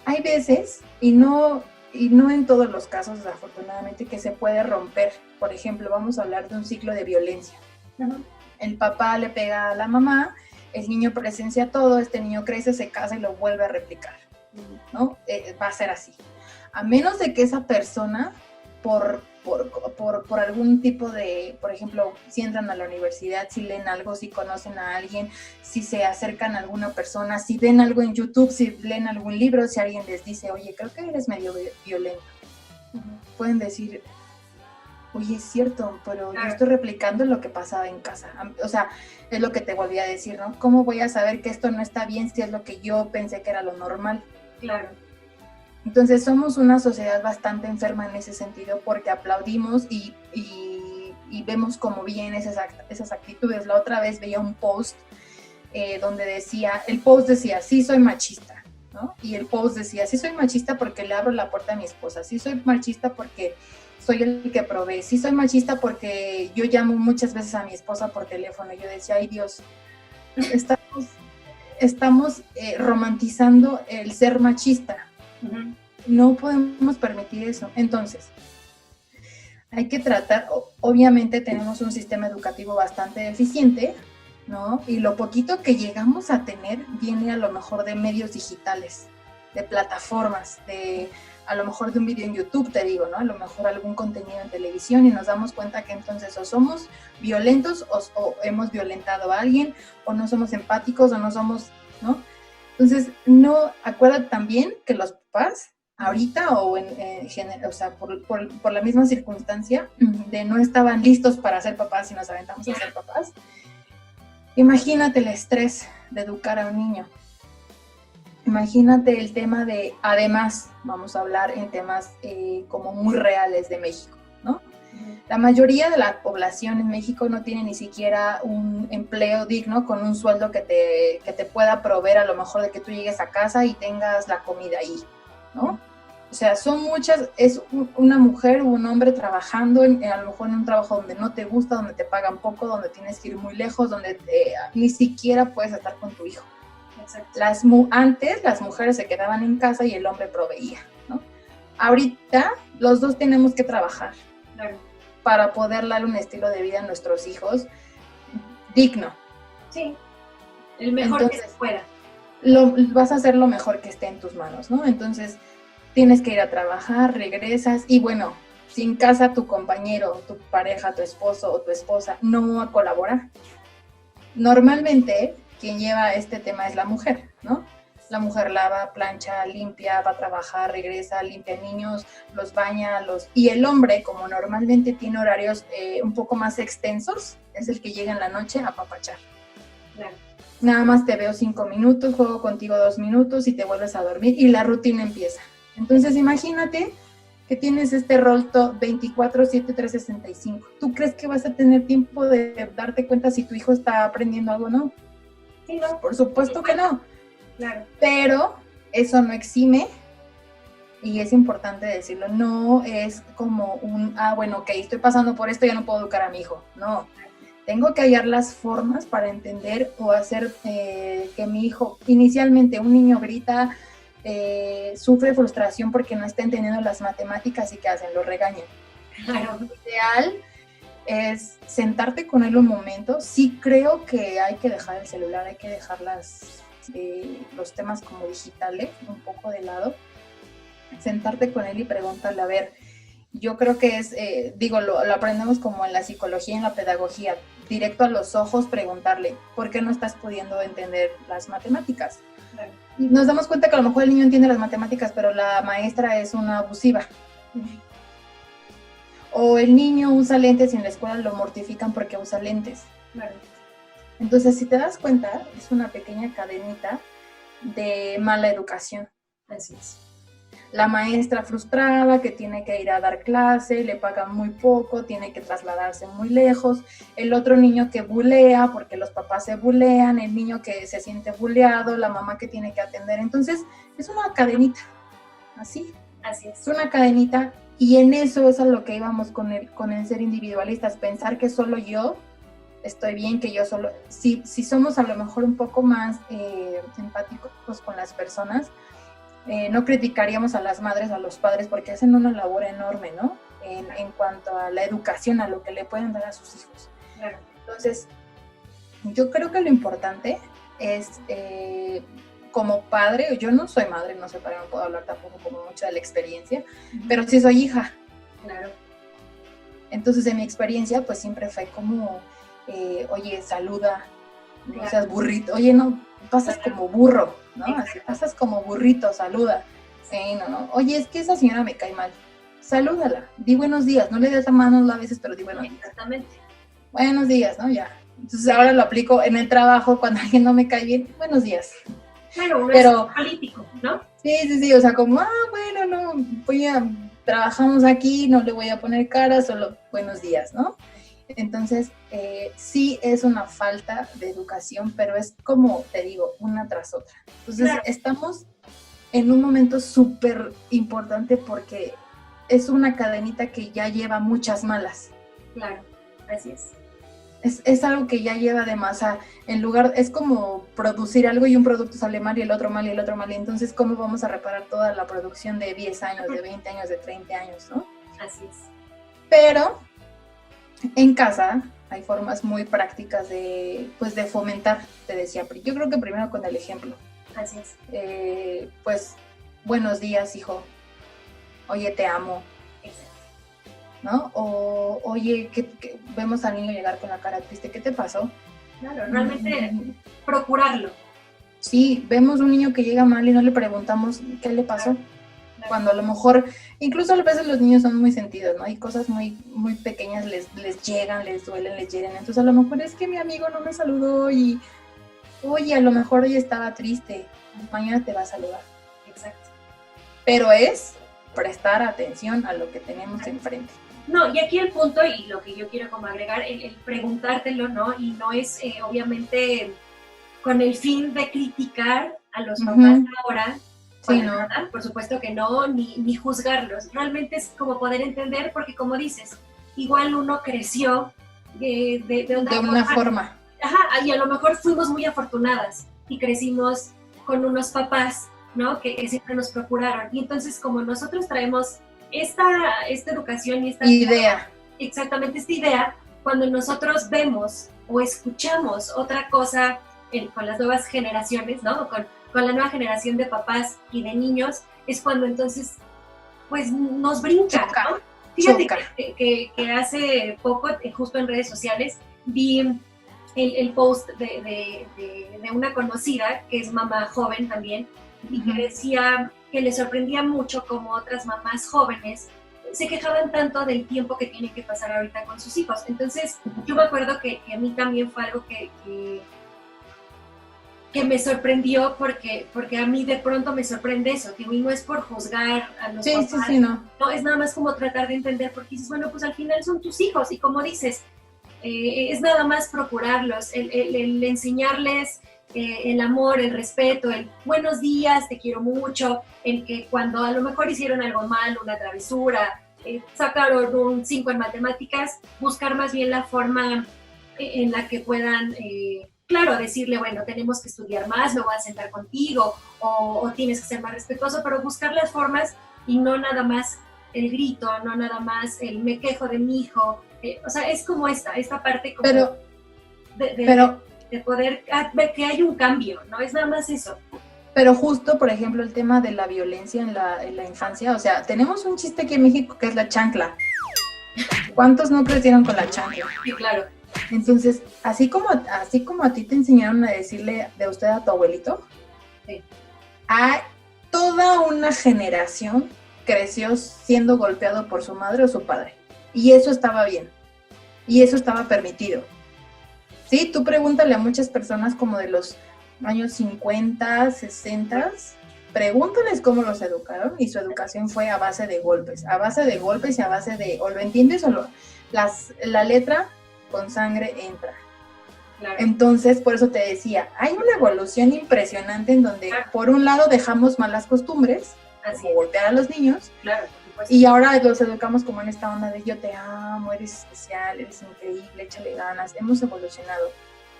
hay veces, y no en todos los casos, desafortunadamente, que se puede romper. Por ejemplo, vamos a hablar de un ciclo de violencia. Uh-huh. El papá le pega a la mamá, el niño presencia todo, este niño crece, se casa y lo vuelve a replicar, ¿no? Va a ser así. A menos de que esa persona, por algún tipo de, por ejemplo, si entran a la universidad, si leen algo, si conocen a alguien, si se acercan a alguna persona, si ven algo en YouTube, si leen algún libro, si alguien les dice, oye, creo que eres medio violento. Uh-huh. Pueden decir, oye, es cierto, pero yo Claro. estoy replicando lo que pasaba en casa. O sea, es lo que te volví a decir, ¿no? ¿Cómo voy a saber que esto no está bien si es lo que yo pensé que era lo normal? Claro. Entonces somos una sociedad bastante enferma en ese sentido porque aplaudimos y vemos como bien esas actitudes. La otra vez veía un post donde el post decía, sí soy machista, ¿no? Y el post decía, sí soy machista porque le abro la puerta a mi esposa, sí soy machista porque soy el que provee, sí soy machista porque yo llamo muchas veces a mi esposa por teléfono. Y yo decía, ay Dios, estamos romantizando el ser machista. Uh-huh. No podemos permitir eso. Entonces, hay que tratar, obviamente tenemos un sistema educativo bastante deficiente, ¿no? Y lo poquito que llegamos a tener viene a lo mejor de medios digitales, de plataformas, a lo mejor de un video en YouTube, te digo, ¿no? A lo mejor algún contenido en televisión y nos damos cuenta que entonces o somos violentos o hemos violentado a alguien, o no somos empáticos o no somos, ¿no? Entonces, acuérdate también que los papás ahorita o o sea, por la misma circunstancia de no estaban listos para ser papás y nos aventamos a ser papás. Imagínate el estrés de educar a un niño. Imagínate el tema de, además, vamos a hablar en temas como muy reales de México, ¿no? La mayoría de la población en México no tiene ni siquiera un empleo digno con un sueldo que te pueda proveer a lo mejor de que tú llegues a casa y tengas la comida ahí, ¿no? O sea, son muchas, es una mujer o un hombre trabajando a lo mejor en un trabajo donde no te gusta, donde te pagan poco, donde tienes que ir muy lejos, donde ni siquiera puedes estar con tu hijo. Exacto. Antes las mujeres se quedaban en casa y el hombre proveía, ¿no? Ahorita los dos tenemos que trabajar, claro, para poder darle un estilo de vida a nuestros hijos digno. Sí, el mejor. Entonces, que se pueda. Vas a hacer lo mejor que esté en tus manos, ¿no? Entonces tienes que ir a trabajar, regresas y bueno, si en casa tu compañero, tu pareja, tu esposo o tu esposa no colabora, normalmente quien lleva este tema es la mujer, ¿no? La mujer lava, plancha, limpia, va a trabajar, regresa, limpia niños, los baña, y el hombre, como normalmente tiene horarios un poco más extensos, es el que llega en la noche a apapachar. Claro. Nada más te veo 5 minutos, juego contigo 2 minutos y te vuelves a dormir y la rutina empieza. Entonces imagínate que tienes este rol 24/7, 365. ¿Tú crees que vas a tener tiempo de darte cuenta si tu hijo está aprendiendo algo o no? Sí, no. Por supuesto que no. Claro. Pero eso no exime, y es importante decirlo, no es como bueno, ok, estoy pasando por esto, ya no puedo educar a mi hijo. No, tengo que hallar las formas para entender o hacer que mi hijo, inicialmente un niño grita, sufre frustración porque no está entendiendo las matemáticas y ¿qué hacen? Lo regañan. Claro. Lo ideal es sentarte con él un momento. Sí creo que hay que dejar el celular, hay que dejar los temas como digitales un poco de lado, sentarte con él y preguntarle, a ver, yo creo que es, lo aprendemos como en la psicología y en la pedagogía, directo a los ojos, preguntarle, ¿por qué no estás pudiendo entender las matemáticas? Claro. Y nos damos cuenta que a lo mejor el niño entiende las matemáticas, pero la maestra es una abusiva. O el niño usa lentes y en la escuela lo mortifican porque usa lentes. Claro. Entonces, si te das cuenta, es una pequeña cadenita de mala educación. Así es. La maestra frustrada que tiene que ir a dar clase, le pagan muy poco, tiene que trasladarse muy lejos. El otro niño que bulea porque los papás se bulean, el niño que se siente buleado, la mamá que tiene que atender. Entonces, es una cadenita, así. Así es. Es una cadenita y en eso es a lo que íbamos con el ser individualistas, pensar que solo yo estoy bien, que yo solo, si somos a lo mejor un poco más empáticos con las personas, no criticaríamos a las madres, a los padres, porque hacen una labor enorme, ¿no? En cuanto a la educación, a lo que le pueden dar a sus hijos. Claro. Entonces, yo creo que lo importante es, como padre, yo no soy madre, no sé, no puedo hablar tampoco como mucho de la experiencia, pero sí soy hija. Claro. Entonces, en mi experiencia, pues siempre fue como, oye, saluda, no seas burrito, oye, no, pasas como burro, ¿no? Así pasas como burrito, saluda. Sí, no. Oye, es que esa señora me cae mal. salúdala, di buenos días, no le des la mano a veces, pero di buenos días. Exactamente. Buenos días, ¿no? Ya. Entonces ahora lo aplico en el trabajo, cuando alguien no me cae bien, buenos días. Claro, uno Pero, es político, ¿no? Sí, o sea, como, bueno, no, trabajamos aquí, no le voy a poner cara, solo buenos días, ¿no? Entonces, sí es una falta de educación, pero es como, te digo, una tras otra. Entonces, Claro. estamos en un momento súper importante porque es una cadenita que ya lleva muchas malas. Claro, así es. Es algo que ya lleva de masa, en lugar, es como producir algo y un producto sale mal y el otro mal y el otro mal, y entonces ¿cómo vamos a reparar toda la producción de 10 años, de 20 años, de 30 años, ¿no? Así es. Pero en casa hay formas muy prácticas de fomentar, te decía, yo creo que primero con el ejemplo. Así es. Pues, buenos días, hijo, oye, te amo. Exacto. ¿No? O, oye, que vemos al niño llegar con la cara triste, ¿qué te pasó? Claro, realmente procurarlo. Sí, vemos un niño que llega mal y no le preguntamos qué le pasó. Claro. Cuando a lo mejor, incluso a veces los niños son muy sentidos, ¿no? Hay cosas muy, muy pequeñas, les llegan, les duelen, les hieren. Entonces a lo mejor es que mi amigo no me saludó y, oye, a lo mejor hoy estaba triste, mañana te va a saludar. Exacto. Pero es prestar atención a lo que tenemos enfrente. No, y aquí el punto, y lo que yo quiero como agregar, el preguntártelo, ¿no? Y no es, obviamente, con el fin de criticar a los papás ahora, sí, no. nada, por supuesto que no, ni juzgarlos. Realmente es como poder entender, porque como dices, igual uno creció de una forma. Ajá, y a lo mejor fuimos muy afortunadas y crecimos con unos papás, ¿no? Que siempre nos procuraron. Y entonces, como nosotros traemos esta educación y esta idea. Exactamente, esta idea, cuando nosotros vemos o escuchamos otra cosa con las nuevas generaciones, ¿no? Con la nueva generación de papás y de niños, es cuando entonces, pues, nos brinca, choca, ¿no? Fíjate choca. Que hace poco, justo en redes sociales, vi el post de una conocida, que es mamá joven también, y que decía que le sorprendía mucho como otras mamás jóvenes se quejaban tanto del tiempo que tienen que pasar ahorita con sus hijos. Entonces, yo me acuerdo que a mí también fue algo que me sorprendió porque a mí de pronto me sorprende eso, que no es por juzgar a los papás, sí, no, es nada más como tratar de entender, porque dices, bueno, pues al final son tus hijos, y como dices, es nada más procurarlos, el enseñarles el amor, el respeto, el buenos días, te quiero mucho, el que cuando a lo mejor hicieron algo mal, una travesura, sacaron un 5 en matemáticas, buscar más bien la forma en la que puedan, claro, decirle, bueno, tenemos que estudiar más, me voy a sentar contigo, o tienes que ser más respetuoso, pero buscar las formas y no nada más el grito, no nada más el me quejo de mi hijo, o sea, es como esta parte como de poder ver que hay un cambio, ¿no? Es nada más eso. Pero justo, por ejemplo, el tema de la violencia en la infancia, o sea, tenemos un chiste aquí en México que es la chancla. ¿Cuántos no crecieron con la chancla? Sí, claro. Entonces, así como a ti te enseñaron a decirle de usted a tu abuelito, sí, hay toda una generación creció siendo golpeado por su madre o su padre. Y eso estaba bien. Y eso estaba permitido. Sí, tú pregúntale a muchas personas como de los años 50, 60, pregúntales cómo los educaron, y su educación fue a base de golpes y a base de, o lo entiendes o la letra con sangre entra. Claro. Entonces, por eso te decía, hay una evolución impresionante en donde, por un lado, dejamos malas costumbres, como golpear a los niños, y ahora los educamos como en esta onda de yo te amo, eres especial, eres increíble, échale ganas, hemos evolucionado.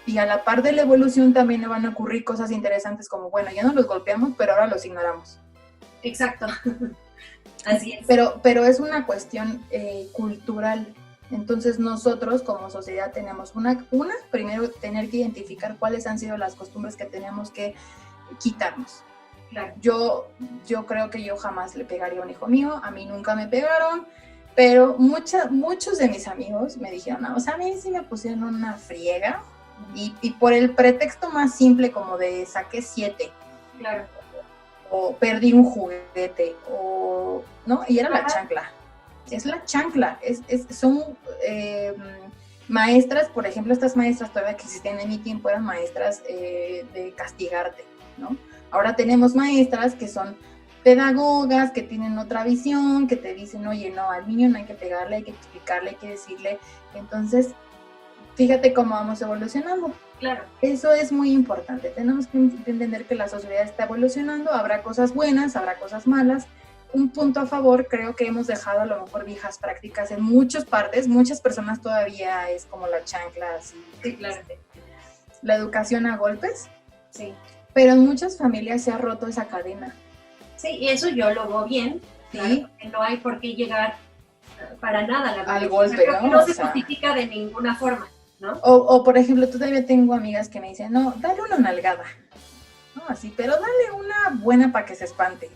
Y a la par de la evolución también le van a ocurrir cosas interesantes como, bueno, ya no los golpeamos, pero ahora los ignoramos. Exacto. Así es. Pero es una cuestión cultural. Entonces nosotros como sociedad tenemos primero tener que identificar cuáles han sido las costumbres que tenemos que quitarnos. Claro. Yo creo que yo jamás le pegaría a un hijo mío, a mí nunca me pegaron, pero muchos de mis amigos me dijeron, no, o sea, a mí sí me pusieron una friega, y por el pretexto más simple como de saqué 7, claro, o perdí un juguete, o ¿no? Y era la chancla. es la chancla, son maestras, por ejemplo, estas maestras todavía que existían en mi tiempo eran maestras de castigarte, ¿no? Ahora tenemos maestras que son pedagogas, que tienen otra visión, que te dicen, oye, no, al niño no hay que pegarle, hay que explicarle, hay que decirle. Entonces, fíjate cómo vamos evolucionando. Claro. Eso es muy importante. Tenemos que entender que la sociedad está evolucionando, habrá cosas buenas, habrá cosas malas. Un punto a favor, creo que hemos dejado a lo mejor viejas prácticas en muchas partes, muchas personas todavía es como la chancla, así, sí, claro. La educación a golpes, sí. Pero en muchas familias se ha roto esa cadena. Sí, y eso yo lo veo bien, ¿sí? Claro, que no hay por qué llegar para nada a la al golpe, ¿no? Que no se justifica de ninguna forma, ¿no? O por ejemplo, todavía tengo amigas que me dicen, no, dale una nalgada, no, así, pero dale una buena para que se espante.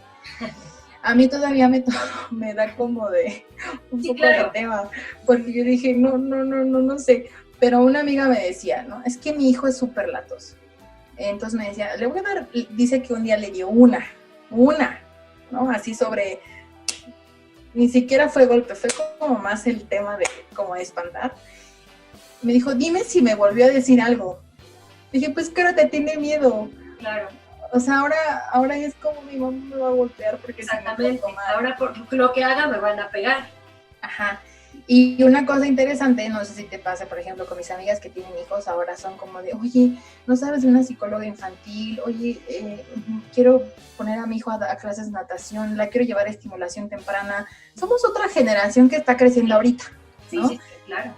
A mí todavía me da como de un poco de tema, porque yo dije, no sé. Pero una amiga me decía, no, es que mi hijo es súper latoso. Entonces me decía, le voy a dar, dice que un día le dio una, ¿no? Así sobre, ni siquiera fue golpe, fue como más el tema de como de espantar. Me dijo, dime si me volvió a decir algo. Dije, pues claro, te tiene miedo. Claro. O sea, ahora es como mi mamá me va a golpear porque exactamente, ahora por lo que haga me van a pegar. Ajá. Y una cosa interesante, no sé si te pasa, por ejemplo, con mis amigas que tienen hijos, ahora son como de, oye, ¿no sabes de una psicóloga infantil? Oye, quiero poner a mi hijo a clases de natación, la quiero llevar a estimulación temprana. Somos otra generación que está creciendo ahorita, ¿no? Sí, claro.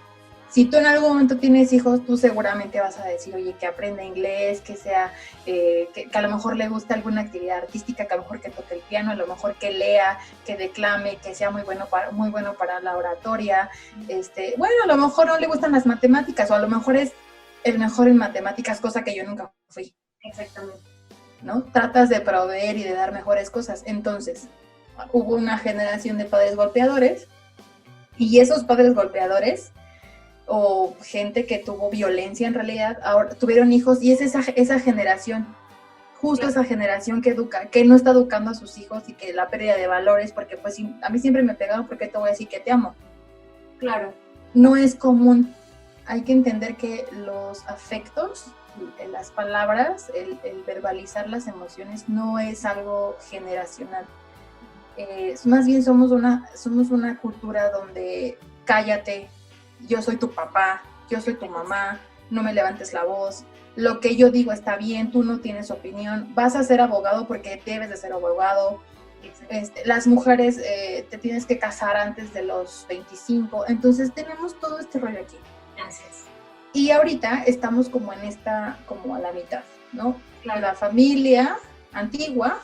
Si tú en algún momento tienes hijos, tú seguramente vas a decir, oye, que aprenda inglés, que sea, que a lo mejor le guste alguna actividad artística, que a lo mejor que toque el piano, a lo mejor que lea, que declame, que sea muy bueno para la oratoria. Bueno, a lo mejor no le gustan las matemáticas, o a lo mejor es el mejor en matemáticas, cosa que yo nunca fui. Exactamente. ¿No? Tratas de proveer y de dar mejores cosas. Entonces, hubo una generación de padres golpeadores, y esos padres golpeadores o gente que tuvo violencia en realidad, ahora tuvieron hijos y es esa generación, justo esa generación que educa, que no está educando a sus hijos y que la pérdida de valores, porque pues a mí siempre me pegaron, ¿por qué te voy a decir que te amo? Claro. No es común, hay que entender que los afectos, las palabras, el verbalizar las emociones no es algo generacional. Más bien somos una cultura donde cállate, yo soy tu papá, yo soy tu mamá, no me levantes la voz, lo que yo digo está bien, tú no tienes opinión, vas a ser abogado porque debes de ser abogado, las mujeres te tienes que casar antes de los 25, entonces tenemos todo este rollo aquí. Gracias. Y ahorita estamos como como a la mitad, ¿no? Claro. La familia antigua,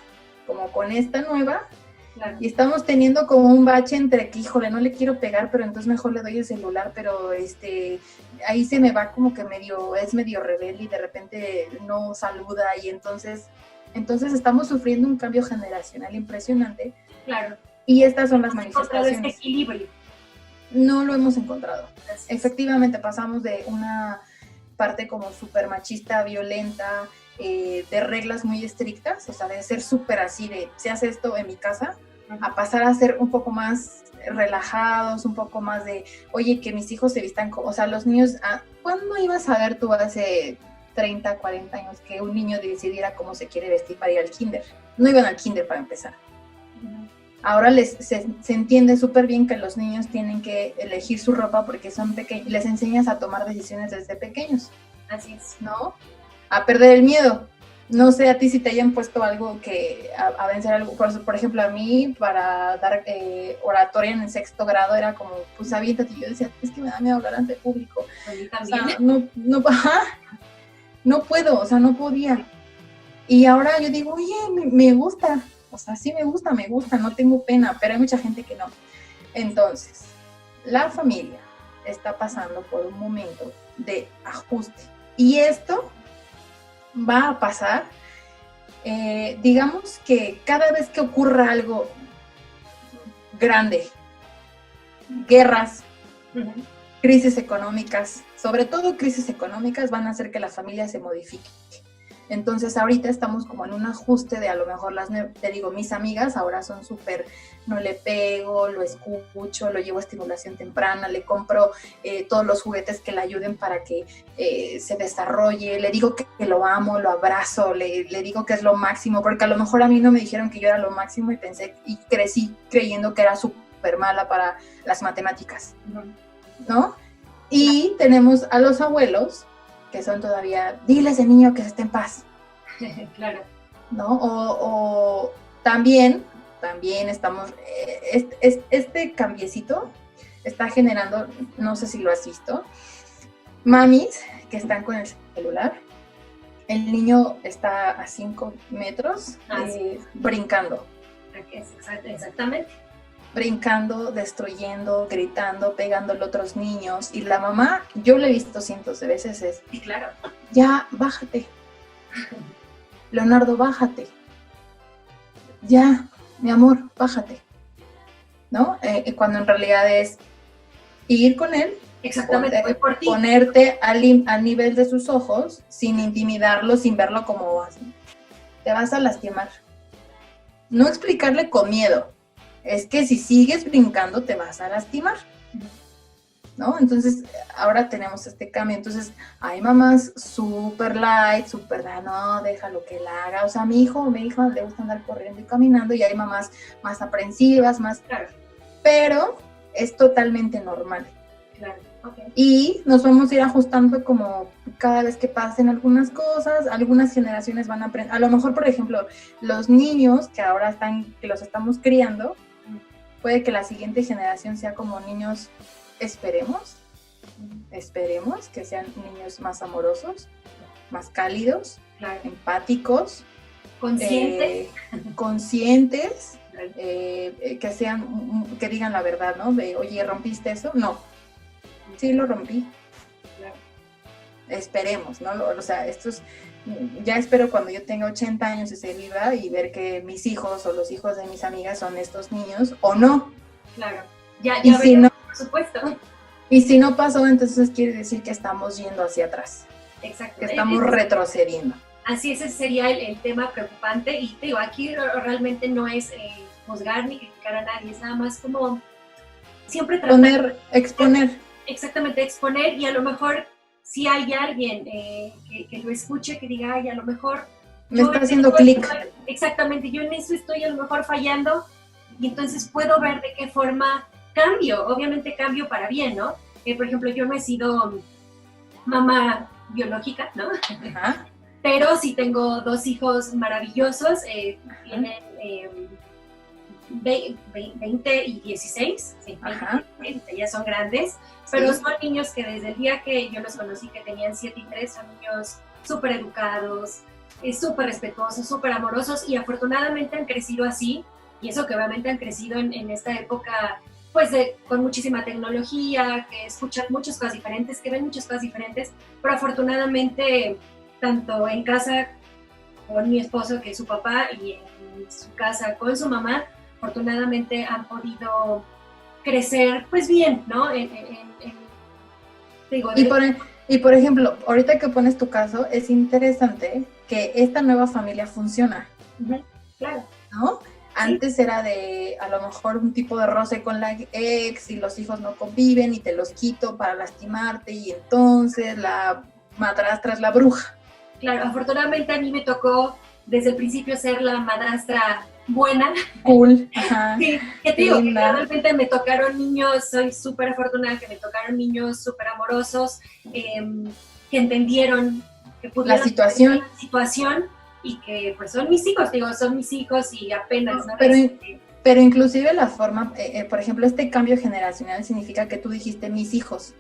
como con esta nueva, claro. Y estamos teniendo como un bache entre que, híjole, no le quiero pegar, pero entonces mejor le doy el celular, pero ahí se me va como que es medio rebelde y de repente no saluda y entonces estamos sufriendo un cambio generacional impresionante. Claro. Y estas son las manifestaciones. Este equilibrio. No lo hemos encontrado. Gracias. Efectivamente, pasamos de una parte como súper machista, violenta, de reglas muy estrictas, o sea, de ser súper así de, se hace esto en mi casa, a pasar a ser un poco más relajados, un poco más de, oye, que mis hijos se vistan como, o sea, los niños, ¿cuándo ibas a ver tú hace 30, 40 años que un niño decidiera cómo se quiere vestir para ir al kinder? No iban al kinder para empezar. Ahora se entiende súper bien que los niños tienen que elegir su ropa porque son pequeños, les enseñas a tomar decisiones desde pequeños. Así es. ¿No? A perder el miedo. No sé a ti si te hayan puesto algo que a vencer algo. Por ejemplo, a mí para dar oratoria en el 6º grado era como, pues aviéntate. Yo decía, es que me da miedo hablar ante el público. A mí también. O sea, no puedo, o sea, no podía. Y ahora yo digo, oye, me gusta. O sea, sí me gusta, no tengo pena, pero hay mucha gente que no. Entonces, la familia está pasando por un momento de ajuste. Y esto va a pasar, digamos que cada vez que ocurra algo grande, guerras, crisis económicas, sobre todo crisis económicas, van a hacer que la familia se modifique. Entonces ahorita estamos como en un ajuste de a lo mejor te digo, mis amigas ahora son súper, no le pego, lo escucho, lo llevo a estimulación temprana, le compro todos los juguetes que le ayuden para que se desarrolle, le digo que lo amo, lo abrazo, le digo que es lo máximo, porque a lo mejor a mí no me dijeron que yo era lo máximo y crecí creyendo que era súper mala para las matemáticas, ¿no? Y tenemos a los abuelos que son todavía, dile a ese niño que esté en paz. Claro. ¿No? O también estamos, este cambiecito está generando, no sé si lo has visto, mamis que están con el celular, el niño está a 5 metros brincando. Exactamente. Brincando, destruyendo, gritando, pegándole a otros niños. Y la mamá, yo lo he visto cientos de veces, es, sí, claro. Ya, bájate. Leonardo, bájate. Ya, mi amor, bájate. ¿No? Cuando en realidad es ir con él. Exactamente, voy por ti. Ponerte al nivel de sus ojos, sin intimidarlo, sin verlo como así. Te vas a lastimar. No explicarle con miedo. Es que si sigues brincando te vas a lastimar, ¿no? Entonces, ahora tenemos este cambio. Entonces, hay mamás súper light, súper, no, déjalo que él haga. O sea, a mi hijo o mi hija le gusta andar corriendo y caminando, y hay mamás más aprensivas, más... Claro. Pero es totalmente normal. Claro, okay. Y nos vamos a ir ajustando como cada vez que pasen algunas cosas, algunas generaciones van a aprender. A lo mejor, por ejemplo, los niños que ahora que los estamos criando, puede que la siguiente generación sea como niños, esperemos que sean niños más amorosos, más cálidos, claro, empáticos, conscientes, claro, que digan la verdad, ¿no? De, oye, ¿rompiste eso? No, sí lo rompí. Claro. Esperemos, ¿no? O sea, ya espero cuando yo tenga 80 años y se viva y ver que mis hijos o los hijos de mis amigas son estos niños, o no. Claro, ya y si no, por supuesto. Y si no pasó, entonces quiere decir que estamos yendo hacia atrás. Exacto. Que estamos retrocediendo. Así, ese sería el tema preocupante. Y te digo, aquí realmente no es juzgar ni criticar a nadie, es nada más como siempre tratar... Exponer. Exactamente, exponer, y a lo mejor si hay alguien que lo escuche, que diga, ay, a lo mejor... Me está haciendo clic. Exactamente, yo en eso estoy a lo mejor fallando, y entonces puedo ver de qué forma cambio, obviamente cambio para bien, ¿no? Por ejemplo, yo no he sido mamá biológica, ¿no? Ajá. Pero sí tengo 2 hijos maravillosos, tienen 20 y 16, sí, 20, ya son grandes, pero sí, son niños que desde el día que yo los conocí, que tenían 7 y 3, son niños súper educados, súper respetuosos, súper amorosos, y afortunadamente han crecido así, y eso que obviamente han crecido en esta época, pues con muchísima tecnología, que escuchan muchas cosas diferentes, que ven muchas cosas diferentes, pero afortunadamente tanto en casa con mi esposo, que es su papá, y en su casa con su mamá, afortunadamente han podido crecer pues bien, ¿no? Y por ejemplo, ahorita que pones tu caso, es interesante que esta nueva familia funciona. Uh-huh. Claro. ¿No? Antes era de, a lo mejor, un tipo de roce con la ex y los hijos no conviven y te los quito para lastimarte, y entonces la madrastra es la bruja. Claro, afortunadamente a mí me tocó desde el principio ser la madrastra buena. Cool. Ajá. Sí, que te digo, que realmente me tocaron niños, soy súper afortunada que me tocaron niños súper amorosos, que entendieron que la situación. Y que pues son mis hijos, digo, son mis hijos y apenas, ¿no? Pero inclusive la forma, por ejemplo, este cambio generacional significa que tú dijiste mis hijos.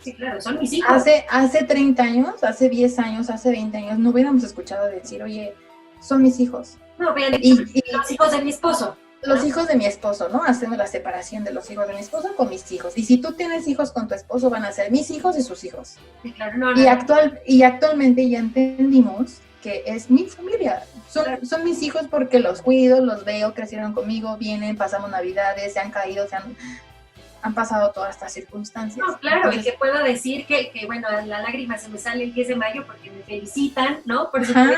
Sí, claro, son mis hijos. Hace 30 años, hace 10 años, hace 20 años, no hubiéramos escuchado decir, oye, son mis hijos. No, hubieran dicho, los hijos de mi esposo. Los hijos de mi esposo, ¿no? Hacemos la separación de los hijos de mi esposo con mis hijos. Y si tú tienes hijos con tu esposo, van a ser mis hijos y sus hijos. Sí, claro, Y actualmente ya entendimos que es mi familia. Son mis hijos porque los cuido, los veo, crecieron conmigo, vienen, pasamos navidades, se han caído, han pasado todas estas circunstancias. No, claro, entonces, y que puedo decir que, bueno, la lágrima se me sale el 10 de mayo porque me felicitan, ¿no? Por supuesto,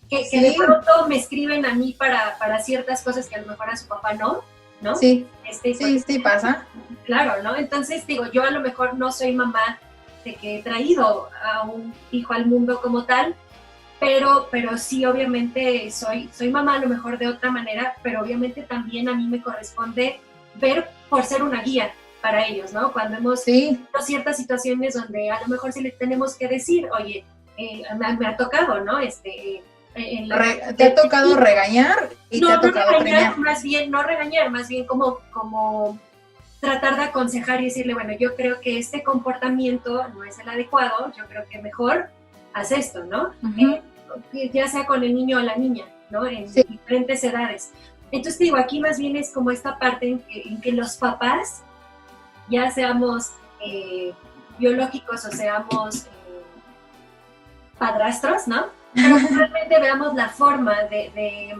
que sí, de pronto me escriben a mí para ciertas cosas que a lo mejor a su papá no, ¿no? Sí, sí pasa. Claro, ¿no? Entonces, digo, yo a lo mejor no soy mamá de que he traído a un hijo al mundo como tal, pero sí, obviamente, soy mamá a lo mejor de otra manera, pero obviamente también a mí me corresponde ver por ser una guía para ellos, ¿no? Cuando hemos visto ciertas situaciones donde a lo mejor sí les tenemos que decir, oye, me ha tocado, ¿no? ¿Te ha tocado regañar? Y no, te ha tocado regañar, no regañar, más bien como tratar de aconsejar y decirle, bueno, yo creo que este comportamiento no es el adecuado, yo creo que mejor haz esto, ¿no? Uh-huh. Ya sea con el niño o la niña, ¿no? En diferentes edades. Entonces, digo, aquí más bien es como esta parte en que los papás, ya seamos biológicos o seamos padrastros, ¿no? Pero realmente veamos la forma de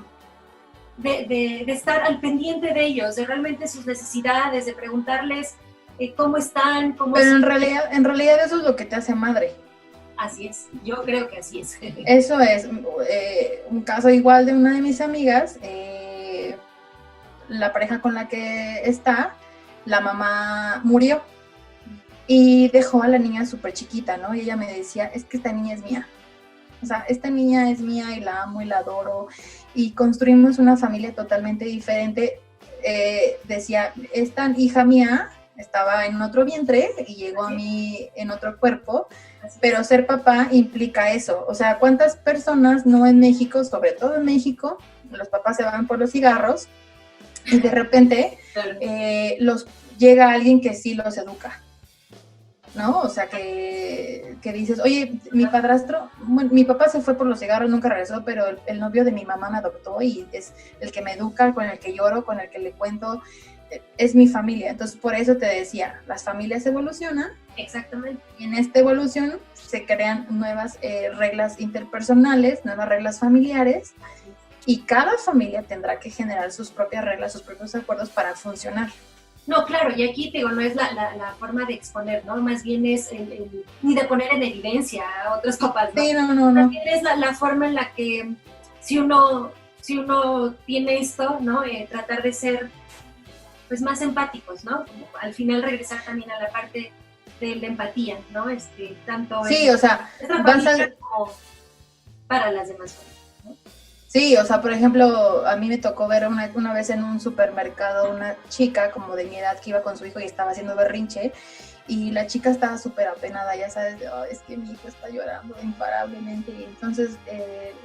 estar al pendiente de ellos, de realmente sus necesidades, de preguntarles cómo están, Pero en realidad eso es lo que te hace madre. Así es, yo creo que así es. Eso es, un caso igual de una de mis amigas, la pareja con la que está, la mamá murió y dejó a la niña súper chiquita, ¿no? Y ella me decía, es que esta niña es mía. O sea, esta niña es mía y la amo y la adoro. Y construimos una familia totalmente diferente. Decía, esta hija mía estaba en otro vientre y llegó a mí en otro cuerpo, pero ser papá implica eso. O sea, ¿cuántas personas no en México, sobre todo en México, los papás se van por los cigarros y de repente llega alguien que sí los educa? ¿No? O sea, que dices, oye, mi padrastro, bueno, mi papá se fue por los cigarros, nunca regresó, pero el novio de mi mamá me adoptó y es el que me educa, con el que lloro, con el que le cuento, es mi familia. Entonces, por eso te decía, las familias evolucionan. Exactamente. Y en esta evolución se crean nuevas reglas interpersonales, nuevas reglas familiares, y cada familia tendrá que generar sus propias reglas, sus propios acuerdos para funcionar. No, claro, y aquí te digo, no es la forma de exponer, ¿no? Más bien es ni de poner en evidencia a otros papás, ¿no? Sí, no. Más bien es la forma en la que si uno tiene esto, ¿no? Tratar de ser pues más empáticos, ¿no? Como al final regresar también a la parte de la empatía, ¿no? Tanto sí, o sea, como para las demás personas, ¿no? Sí, o sea, por ejemplo, a mí me tocó ver una vez en un supermercado una chica como de mi edad que iba con su hijo y estaba haciendo berrinche y la chica estaba súper apenada, ya sabes, oh, es que mi hijo está llorando imparablemente y entonces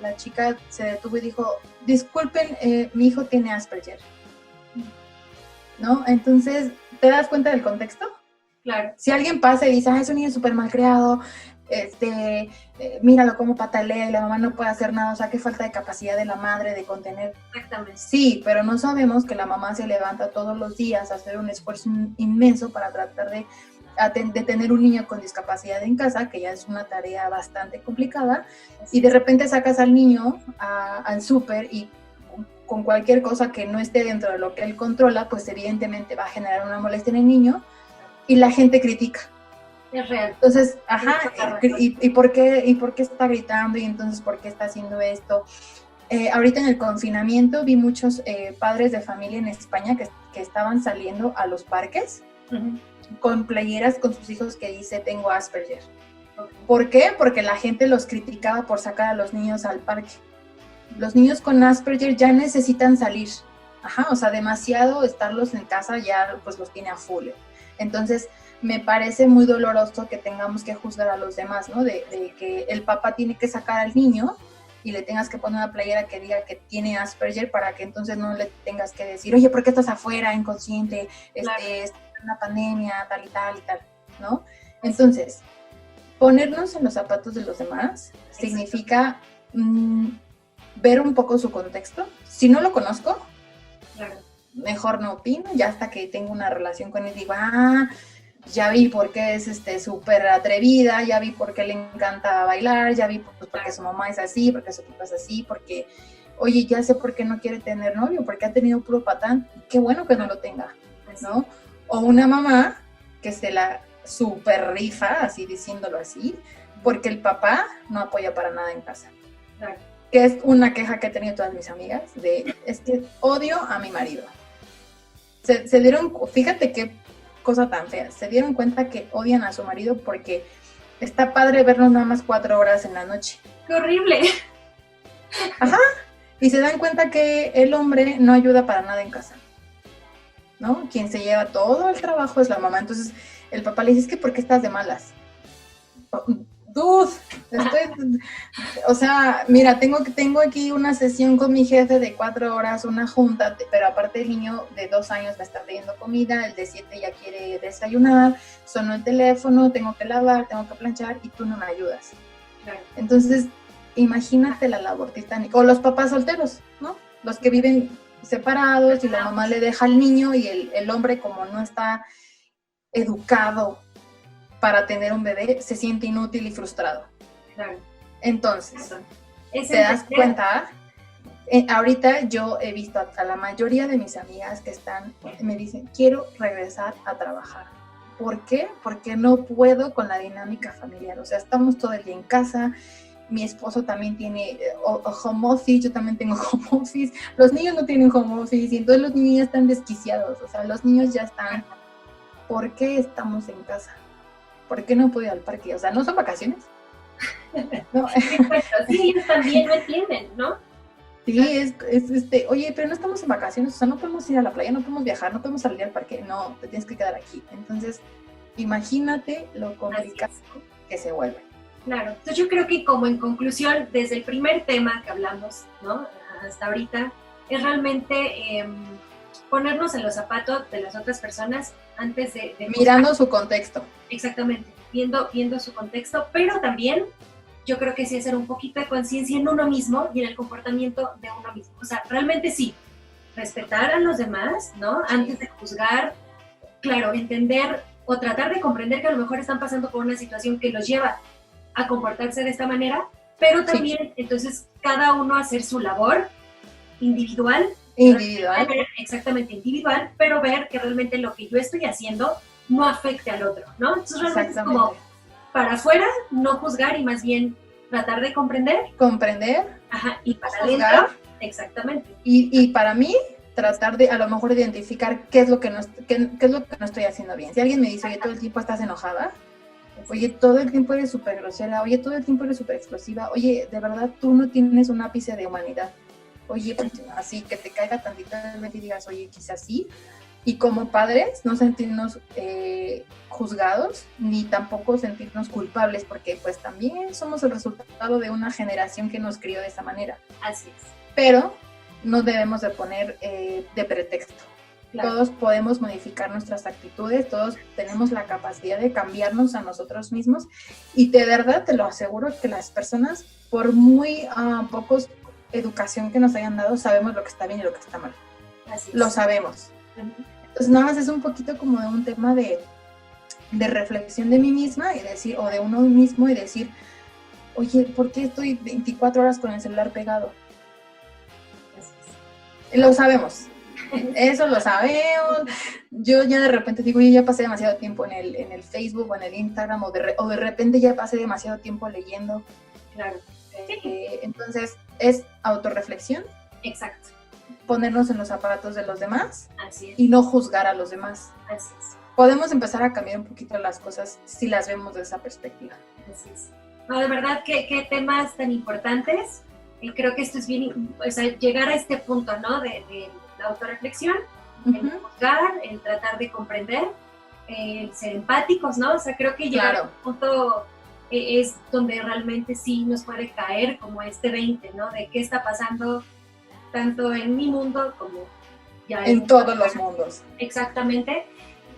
la chica se detuvo y dijo, disculpen, mi hijo tiene Asperger, ¿no? Entonces, ¿te das cuenta del contexto? Claro. Si alguien pasa y dice, es un niño súper mal creado, míralo cómo patalea y la mamá no puede hacer nada, o sea, qué falta de capacidad de la madre de contener. Exactamente. Sí, pero no sabemos que la mamá se levanta todos los días a hacer un esfuerzo inmenso para tratar de tener un niño con discapacidad en casa, que ya es una tarea bastante complicada, y de repente sacas al niño al súper y con cualquier cosa que no esté dentro de lo que él controla, pues evidentemente va a generar una molestia en el niño y la gente critica. Es real. Entonces, ¿y por qué está gritando? Y entonces, ¿por qué está haciendo esto? Ahorita en el confinamiento vi muchos padres de familia en España que estaban saliendo a los parques con playeras con sus hijos que dice, tengo Asperger. ¿Por qué? Porque la gente los criticaba por sacar a los niños al parque. Los niños con Asperger ya necesitan salir. O sea, demasiado estarlos en casa ya pues los tiene a full. Entonces, me parece muy doloroso que tengamos que juzgar a los demás, ¿no? De que el papá tiene que sacar al niño y le tengas que poner una playera que diga que tiene Asperger para que entonces no le tengas que decir, oye, ¿por qué estás afuera, inconsciente? Claro. Es una pandemia, tal y tal y tal, ¿no? Entonces, ponernos en los zapatos de los demás significa ver un poco su contexto. Si no lo conozco, claro, mejor no opino, ya hasta que tengo una relación con él digo, ya vi por qué es súper atrevida, ya vi por qué le encanta bailar, ya vi porque su mamá es así, porque su papá es así, porque, oye, ya sé por qué no quiere tener novio, porque ha tenido puro patán, qué bueno que no lo tenga, ¿no? O una mamá que se la super rifa, así diciéndolo así, porque el papá no apoya para nada en casa. Claro. Que es una queja que he tenido todas mis amigas, es que odio a mi marido. Se dieron, fíjate qué cosa tan fea, se dieron cuenta que odian a su marido porque está padre vernos nada más 4 horas en la noche. ¡Qué horrible! Ajá, y se dan cuenta que el hombre no ayuda para nada en casa, ¿no? Quien se lleva todo el trabajo es la mamá. Entonces el papá le dice, es que ¿por qué estás de malas? Dude, o sea, mira, tengo aquí una sesión con mi jefe de 4 horas, una junta, pero aparte el niño de 2 años me está pidiendo comida, el de 7 ya quiere desayunar, sonó el teléfono, tengo que lavar, tengo que planchar y tú no me ayudas. Claro. Entonces, imagínate la labor titánica. O los papás solteros, ¿no? Los que viven separados y la mamá le deja al niño y el hombre, como no está educado para tener un bebé, se siente inútil y frustrado. Claro. Entonces, ¿te das cuenta? Ahorita yo he visto a la mayoría de mis amigas que me dicen, quiero regresar a trabajar. ¿Por qué? Porque no puedo con la dinámica familiar. O sea, estamos todo el día en casa, mi esposo también tiene home office, yo también tengo home office, los niños no tienen home office y entonces los niños ya están desquiciados. O sea, los niños ya están, ¿por qué estamos en casa? ¿Por qué no puedo ir al parque? O sea, ¿no son vacaciones? No. Sí, ellos también lo entienden, ¿no? Sí, oye, pero no estamos en vacaciones, o sea, no podemos ir a la playa, no podemos viajar, no podemos salir al parque, no, te tienes que quedar aquí. Entonces, imagínate lo complicado que se vuelve. Claro, entonces yo creo que como en conclusión, desde el primer tema que hablamos, ¿no? Hasta ahorita, es realmente ponernos en los zapatos de las otras personas antes de mirando su contexto. Exactamente, viendo su contexto, pero también yo creo que sí hacer un poquito de conciencia en uno mismo y en el comportamiento de uno mismo. O sea, realmente sí, respetar a los demás, ¿no? Antes de juzgar, claro, entender o tratar de comprender que a lo mejor están pasando por una situación que los lleva a comportarse de esta manera, pero también entonces cada uno hacer su labor individual, exactamente individual, pero ver que realmente lo que yo estoy haciendo no afecte al otro, ¿no? Entonces realmente es como para afuera no juzgar y más bien tratar de comprender. Ajá, y para adentro, exactamente. Y para mí, tratar de a lo mejor identificar qué es lo que no estoy haciendo bien. Si alguien me dice, oye, todo el tiempo estás enojada, oye, todo el tiempo eres súper grosera, oye, todo el tiempo eres súper explosiva, oye, de verdad tú no tienes un ápice de humanidad. Oye, pues, así que te caiga tantito y digas, oye, quizás sí. Y como padres, no sentirnos juzgados, ni tampoco sentirnos culpables, porque pues también somos el resultado de una generación que nos crió de esa manera. Así es. Pero no debemos de poner de pretexto. Claro. Todos podemos modificar nuestras actitudes, todos tenemos la capacidad de cambiarnos a nosotros mismos y de verdad te lo aseguro que las personas, por muy pocos educación que nos hayan dado, sabemos lo que está bien y lo que está mal. Así es. Lo sabemos. Entonces nada más es un poquito como de un tema de reflexión de mí misma y decir, o de uno mismo y decir, oye, ¿por qué estoy 24 horas con el celular pegado? Lo sabemos. Eso lo sabemos. Yo ya de repente digo, yo ya pasé demasiado tiempo en el Facebook o en el Instagram o de repente ya pasé demasiado tiempo leyendo. Claro. Entonces es autorreflexión. Exacto. Ponernos en los zapatos de los demás. Así es. Y no juzgar a los demás. Así es. Podemos empezar a cambiar un poquito las cosas si las vemos de esa perspectiva. Así es. No, de verdad, qué temas tan importantes. Y creo que esto es bien, o sea, llegar a este punto, ¿no? De la autorreflexión, el juzgar, el tratar de comprender, el ser empáticos, ¿no? O sea, creo que llegar a un punto es donde realmente sí nos puede caer como este 20, ¿no? De qué está pasando tanto en mi mundo como ya en todos los mundos. Exactamente.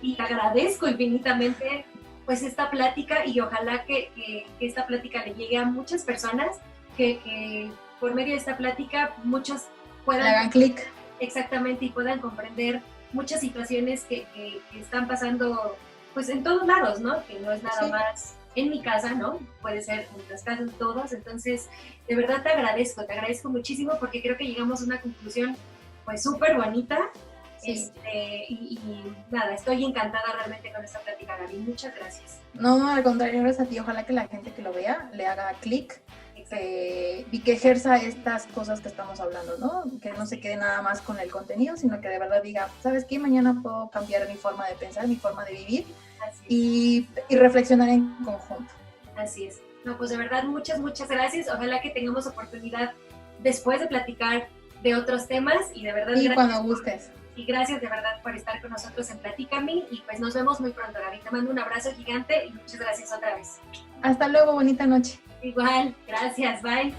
Y agradezco infinitamente pues esta plática y ojalá que esta plática le llegue a muchas personas, que por medio de esta plática muchos puedan... hagan clic. Exactamente, y puedan comprender muchas situaciones que están pasando pues en todos lados, ¿no? Que no es nada más en mi casa, ¿no? Puede ser en las casas todos. Entonces, de verdad te agradezco muchísimo porque creo que llegamos a una conclusión pues súper bonita Sí. Y nada, estoy encantada realmente con esta plática, Gaby. Muchas gracias. No, al contrario, gracias a ti. Ojalá que la gente que lo vea le haga clic y que ejerza estas cosas que estamos hablando, ¿no? Que no se quede nada más con el contenido, sino que de verdad diga, ¿sabes qué? Mañana puedo cambiar mi forma de pensar, mi forma de vivir y reflexionar en conjunto. Así es. No, pues de verdad, muchas gracias. Ojalá que tengamos oportunidad después de platicar de otros temas y de verdad. Y cuando gustes. Y gracias de verdad por estar con nosotros en Platícame y pues nos vemos muy pronto, Gaby. Te mando un abrazo gigante y muchas gracias otra vez. Hasta luego, bonita noche. Igual, gracias, bye.